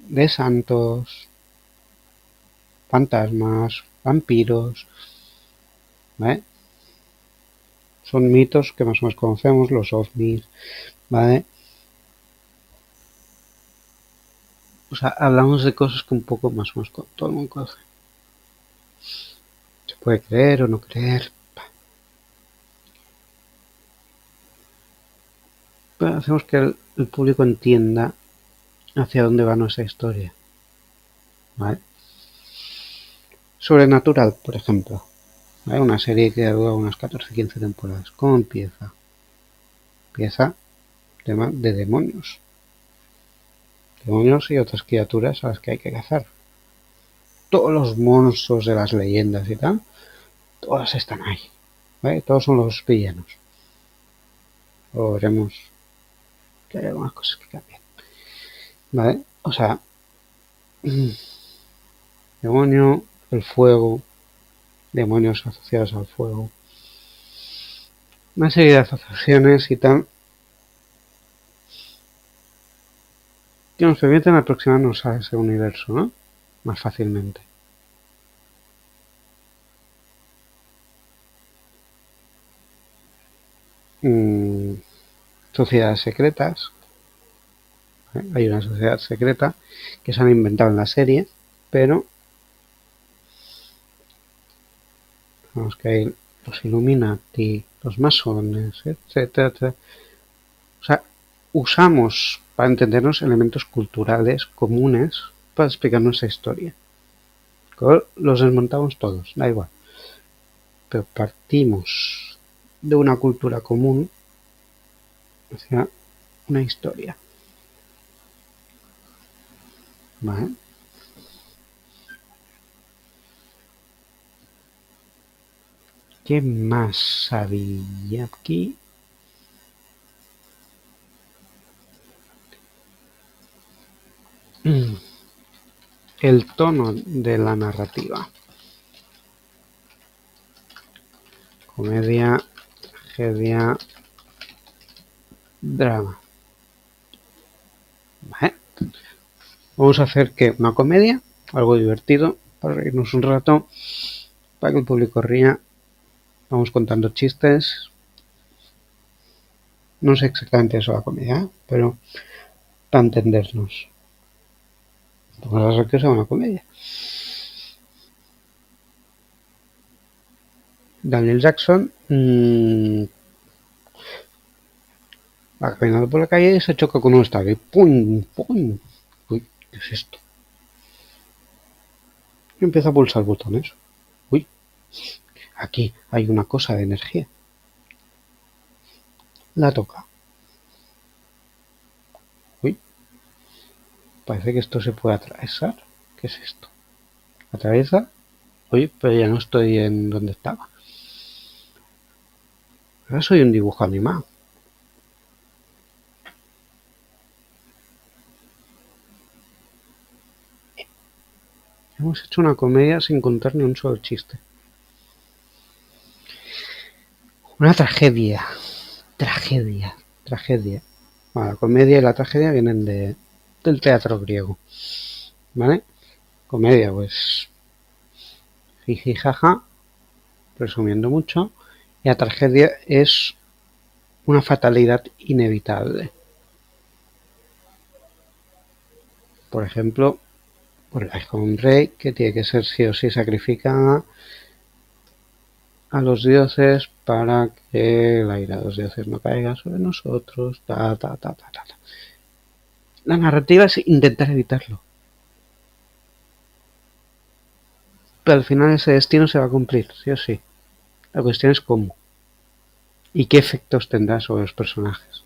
Speaker 1: de santos, fantasmas, vampiros, ¿vale? Son mitos que más o menos conocemos, los ovnis, ¿vale? O sea, hablamos de cosas que un poco más o menos todo el mundo conoce. Se puede creer o no creer. Pero hacemos que el público entienda hacia dónde va nuestra historia. ¿Vale? Sobrenatural, por ejemplo. ¿Vale? Una serie que dura unas 14-15 temporadas. ¿Cómo empieza? Empieza tema de demonios. Demonios y otras criaturas a las que hay que cazar. todos los monstruos de las leyendas y tal, todas están ahí, ¿vale? Todos son los villanos. O veremos que hay algunas cosas que cambian, ¿vale? O sea, demonio, el fuego, demonios asociados al fuego, una serie de asociaciones y tal que nos permiten aproximarnos a ese universo, ¿no? Más fácilmente. Sociedades secretas. Hay una sociedad secreta que se han inventado en la serie, pero vamos que hay los Illuminati, los masones, etcétera, etcétera. O sea, usamos para entendernos elementos culturales comunes para explicar nuestra historia. Los desmontamos todos, da igual. Pero partimos de una cultura común hacia una historia. ¿Vale? ¿Qué más había aquí? El tono de la narrativa. Comedia, tragedia, drama. ¿Vale? Vamos a hacer que una comedia, algo divertido, para reírnos un rato, para que el público ría. Vamos contando chistes. No sé exactamente eso la comedia, pero para entendernos. Vamos a hacer que sea una comedia. Daniel Jackson va caminando por la calle y se choca con un estadio. ¡Pum! ¡Pum! Uy, ¿qué es esto? Y empieza a pulsar botones. Uy, aquí hay una cosa de energía. La toca. Uy, parece que esto se puede atravesar. ¿Qué es esto? ¿Atraviesa? Uy, pero ya no estoy en donde estaba. Ahora soy un dibujo animado. Hemos hecho una comedia sin contar ni un solo chiste. Una tragedia. Tragedia. Tragedia. Bueno, la comedia y la tragedia vienen del teatro griego. ¿Vale? Comedia, pues jiji jaja, resumiendo mucho, y la tragedia es una fatalidad inevitable. Por ejemplo, pues la hija de un rey que tiene que ser sí o sí sacrificada a los dioses para que la ira de los dioses no caiga sobre nosotros, ta. La narrativa es intentar evitarlo. Pero al final ese destino se va a cumplir, sí o sí. La cuestión es cómo. Y qué efectos tendrá sobre los personajes.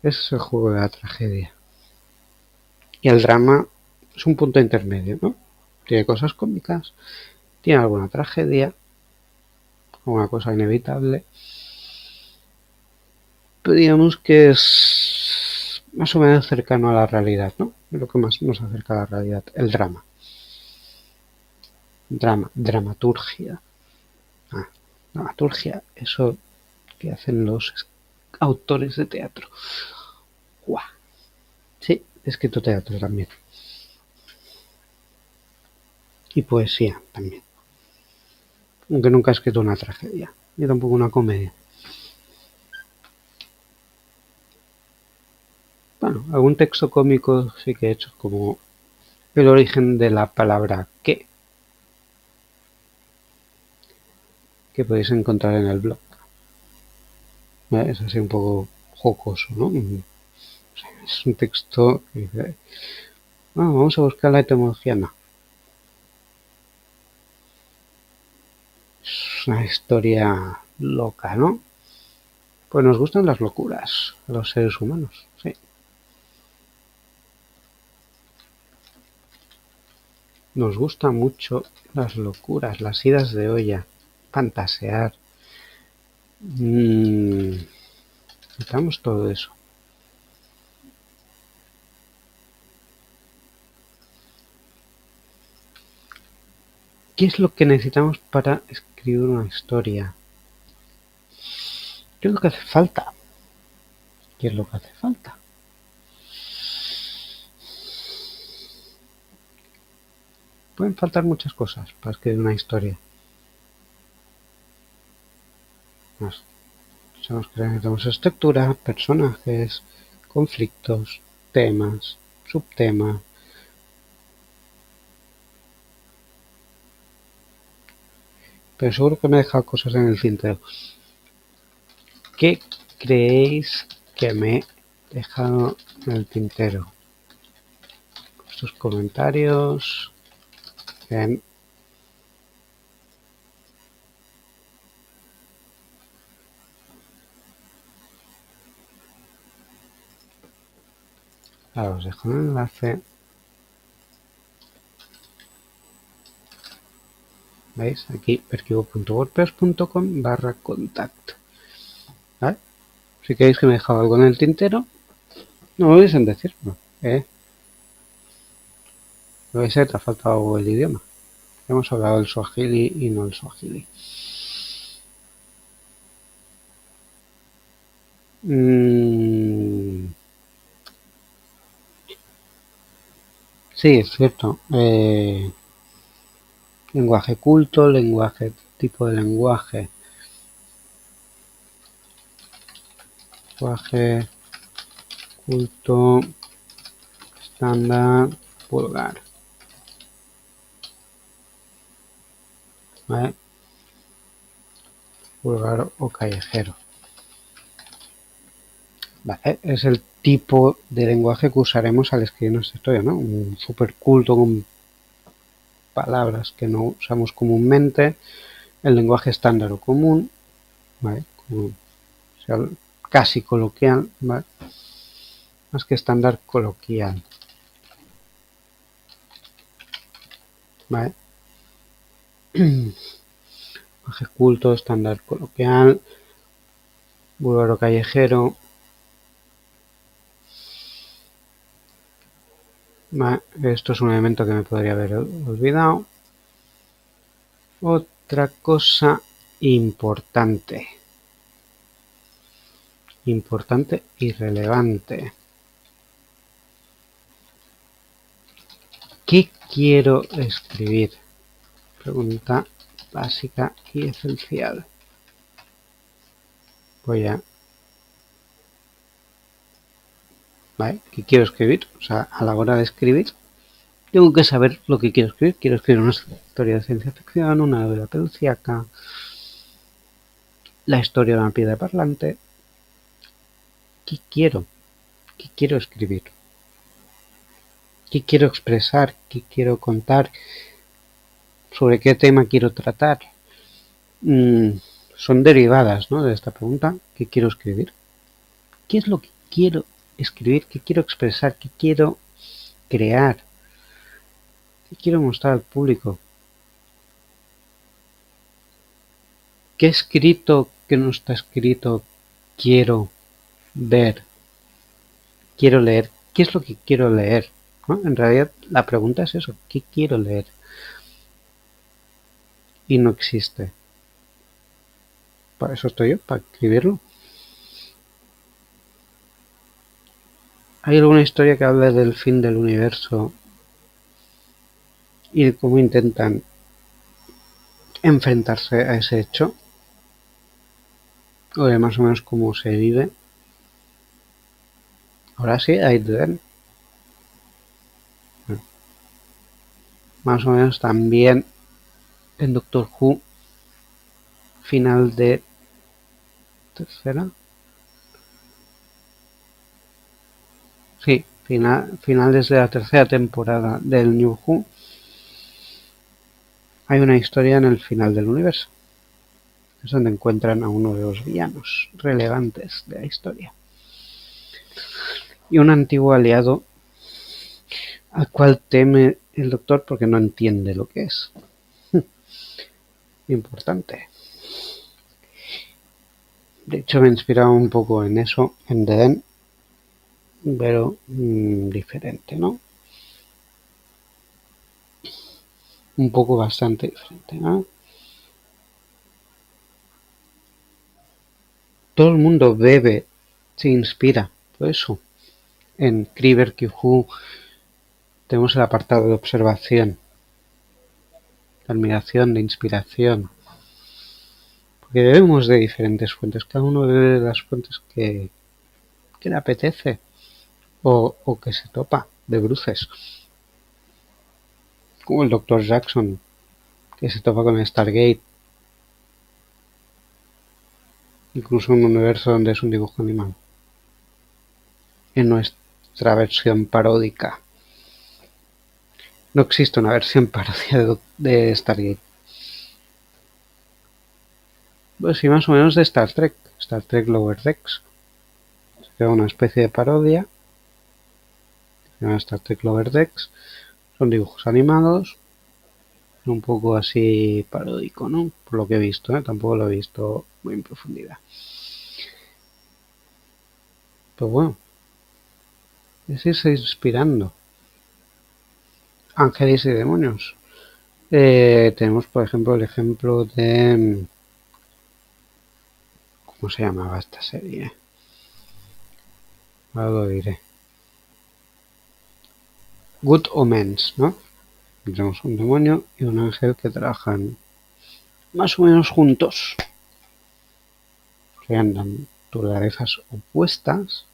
Speaker 1: Ese es el juego de la tragedia. Y el drama es un punto intermedio, ¿no? Tiene cosas cómicas, tiene alguna tragedia, alguna cosa inevitable. Pero digamos que es más o menos cercano a la realidad, ¿no? Es lo que más nos acerca a la realidad, el drama. Dramaturgia. Dramaturgia, eso que hacen los autores de teatro. ¡Guau! Sí, he escrito teatro también. Y poesía también. Aunque nunca he escrito una tragedia, ni tampoco una comedia. Bueno, algún texto cómico sí que he hecho, como el origen de la palabra que podéis encontrar en el blog. Es así un poco jocoso, ¿no? Es un texto que dice, vamos a buscar la etimología, no. Es una historia loca, ¿no? Pues nos gustan las locuras a los seres humanos, sí. Nos gusta mucho las locuras, las idas de olla, fantasear. Necesitamos todo eso. ¿Qué es lo que necesitamos para escribir una historia? ¿Qué es lo que hace falta? ¿Qué es lo que hace falta? Pueden faltar muchas cosas para escribir una historia. Sabemos que necesitamos estructura, personajes, conflictos, temas, subtemas. Pero seguro que me he dejado cosas en el tintero. ¿Qué creéis que me he dejado en el tintero? Estos comentarios. Bien. Ahora os dejo el enlace. ¿Veis? Aquí perquivo.wordpress.com/contacto. ¿Vale? Si queréis que me he dejado algo en el tintero, no lo dicen decirlo. No vais a te ha faltado el idioma. Hemos hablado el swahili y no el swahili. Sí, es cierto. Lenguaje culto, tipo de lenguaje. Lenguaje culto, estándar, vulgar. ¿Vale? Vulgar o callejero. Vale, es el tipo de lenguaje que usaremos al escribir nuestra historia, ¿no? Un super culto con palabras que no usamos comúnmente, el lenguaje estándar o común, ¿vale? Como, o sea, casi coloquial, ¿vale? Más que estándar, coloquial, ¿vale? Lenguaje culto, estándar, coloquial, vulgar o callejero, ¿vale? Esto es un elemento que me podría haber olvidado. Otra cosa importante y relevante. ¿Qué quiero escribir? Pregunta básica y esencial. Voy a... ¿Vale? ¿Qué quiero escribir? O sea, a la hora de escribir, tengo que saber lo que quiero escribir. Quiero escribir una historia de ciencia ficción, una novela policíaca, la historia de una piedra parlante. ¿Qué quiero? ¿Qué quiero escribir? ¿Qué quiero expresar? ¿Qué quiero contar? ¿Sobre qué tema quiero tratar? Son derivadas, ¿no?, de esta pregunta. ¿Qué quiero escribir? ¿Qué es lo que quiero escribir? ¿Qué quiero expresar? ¿Qué quiero crear? ¿Qué quiero mostrar al público? ¿Qué escrito que no está escrito quiero ver? Quiero leer. ¿Qué es lo que quiero leer? ¿No? En realidad la pregunta es eso. ¿Qué quiero leer? Y no existe. Para eso estoy yo, para escribirlo. ¿Hay alguna historia que hable del fin del universo y de cómo intentan enfrentarse a ese hecho? O de más o menos cómo se vive. Ahora sí, ahí te ven. Bueno, más o menos también en Doctor Who, final de tercera. Sí, finales de la tercera temporada del New Who. Hay una historia en el final del universo. Es donde encuentran a uno de los villanos relevantes de la historia. Y un antiguo aliado al cual teme el doctor porque no entiende lo que es. Importante. De hecho, me he inspirado un poco en eso, en The End, pero diferente, ¿no? Un poco bastante diferente, ¿no? Todo el mundo bebe, se inspira, por eso. En Kriver Kyuhu tenemos el apartado de observación, de admiración, de inspiración. Porque bebemos de diferentes fuentes, cada uno bebe de las fuentes que le apetece o que se topa de bruces. Como el Dr. Jackson, que se topa con Stargate. Incluso en un universo donde es un dibujo animado. En nuestra versión paródica. No existe una versión parodia de Stargate. Pues sí, más o menos de Star Trek. Star Trek Lower Decks. Se crea una especie de parodia. Se llama Star Trek Lower Decks. Son dibujos animados. Un poco así paródico, ¿no? Por lo que he visto, ¿eh? Tampoco lo he visto muy en profundidad. Pero bueno, es irse inspirando. Ángeles y demonios. Tenemos, por ejemplo, el ejemplo de... ¿Cómo se llamaba esta serie? Ahora lo diré. Good Omens, ¿no? Tenemos un demonio y un ángel que trabajan más o menos juntos. Que andan naturalezas opuestas,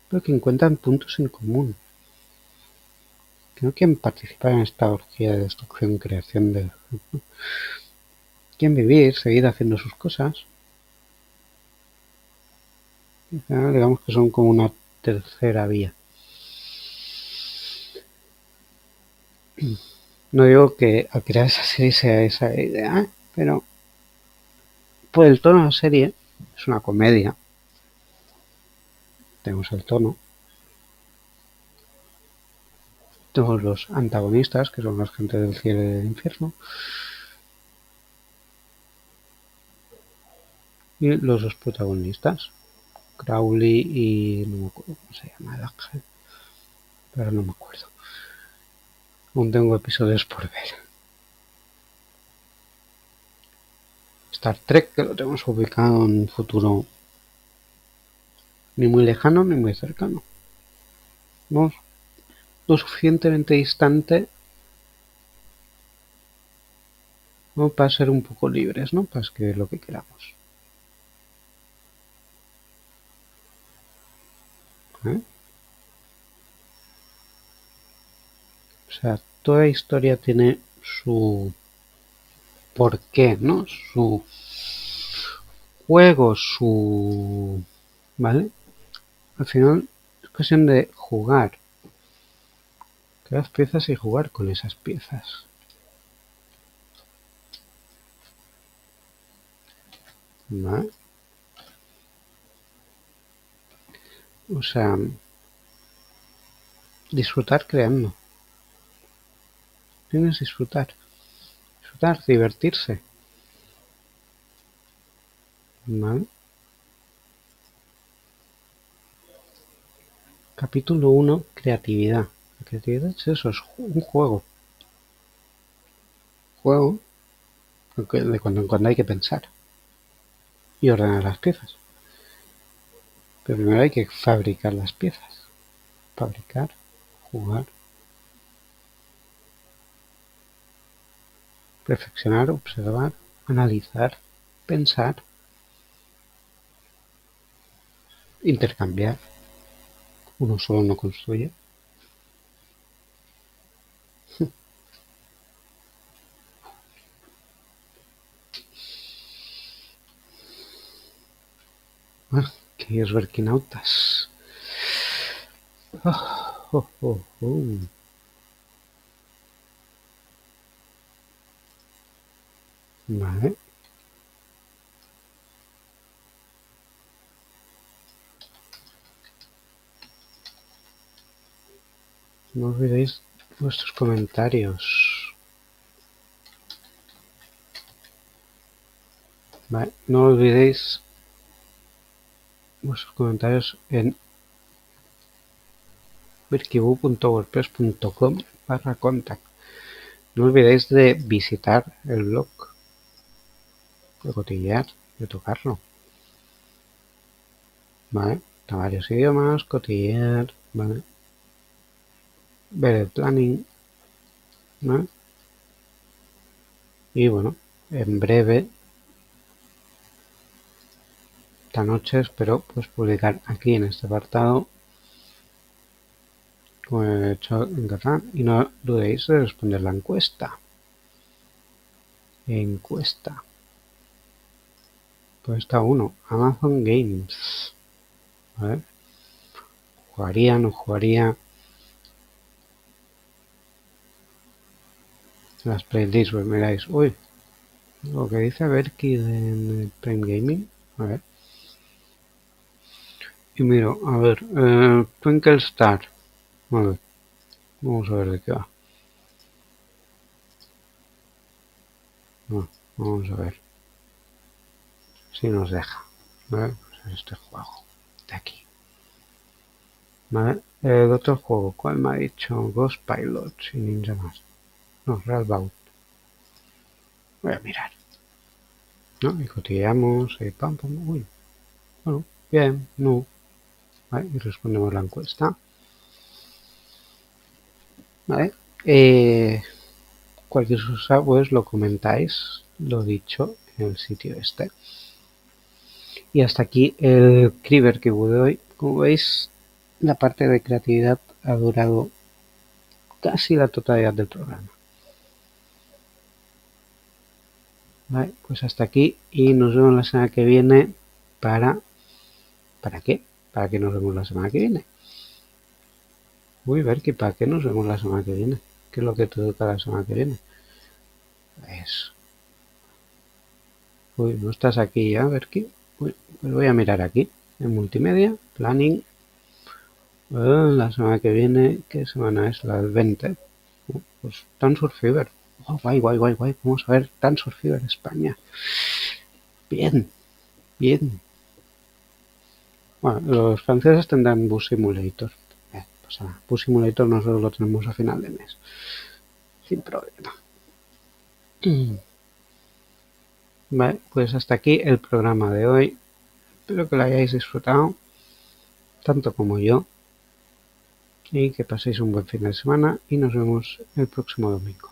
Speaker 1: pero que encuentran puntos en común. Que no quieren participar en esta orgía de destrucción y creación de... Quieren vivir, seguir haciendo sus cosas. Digamos que son como una tercera vía. No digo que al crear esa serie sea esa idea, pero por el tono de la serie es una comedia. Tenemos el tono. Tenemos los antagonistas, que son la gente del cielo y del infierno. Y los dos protagonistas, Crowley y no me acuerdo cómo se llama el ángel, pero no me acuerdo. Aún tengo episodios por ver. Star Trek, que lo tenemos ubicado en un futuro ni muy lejano ni muy cercano. No lo suficientemente distante, ¿no? Para ser un poco libres, ¿no? Para escribir lo que queramos. ¿Eh? O sea, toda historia tiene su porqué, ¿no? Su juego, su... ¿Vale? Al final es cuestión de jugar. Crear piezas y jugar con esas piezas. ¿Vale? O sea, disfrutar creando. Tienes disfrutar. Disfrutar, divertirse. ¿Vale? Capítulo 1, creatividad. La creatividad es eso, es un juego. Juego de cuando en cuando hay que pensar y ordenar las piezas. Pero primero hay que fabricar las piezas. Fabricar, jugar, reflexionar, observar, analizar, pensar, intercambiar. Uno solo no construye. Ah, queridos verquinautas. Oh, oh, oh, oh. Vale. No olvidéis vuestros comentarios. Vale, no olvidéis vuestros comentarios en birkibu.wordpress.com/contact. No olvidéis de visitar el blog, de cotillear, de tocarlo. Vale, a varios idiomas, cotillear, vale. Ver el planning, ¿vale? Y bueno, en breve, esta noche espero pues publicar aquí en este apartado, como he hecho en catalán, y no dudéis de responder la encuesta. Pues está uno, Amazon Games. A ver, ¿jugaría, no jugaría? Las playlists, pues miráis, uy, lo que dice Berkey en el Prime Gaming, a ver. Y miro, a ver, Twinkle Star, a ver, vamos a ver de qué va. No, vamos a ver si nos deja. ¿Vale? Pues este juego de aquí. ¿Vale? El otro juego, ¿cuál me ha dicho? Ghost Pilot y Ninja más. No, Realbout. Voy a mirar. ¿No? Y cotilleamos, y pam, pam, uy. Bueno, bien, no. ¿Vale? Y respondemos la encuesta. ¿Vale? Cualquier cosa, pues lo comentáis, lo dicho, en el sitio este. Y hasta aquí el Criver que hubo de hoy. Como veis, la parte de creatividad ha durado casi la totalidad del programa. Vale, pues hasta aquí y nos vemos la semana que viene ¿para qué? ¿Para qué nos vemos la semana que viene? Uy, ver que ¿para qué nos vemos la semana que viene? ¿Qué es lo que te toca la semana que viene? Pues... Uy, no estás aquí ya, Berky. Uy, pues voy a mirar aquí, en multimedia, planning. La semana que viene, ¿qué semana es? La del 20. Pues Tensor Fever. Oh, guay. Vamos a ver Tensor Fever España. Bien, bien. Bueno, los franceses tendrán Bus Simulator. Pues nada, Bus Simulator nosotros lo tenemos a final de mes. Sin problema. Vale, pues hasta aquí el programa de hoy. Espero que lo hayáis disfrutado, tanto como yo. Y que paséis un buen fin de semana y nos vemos el próximo domingo.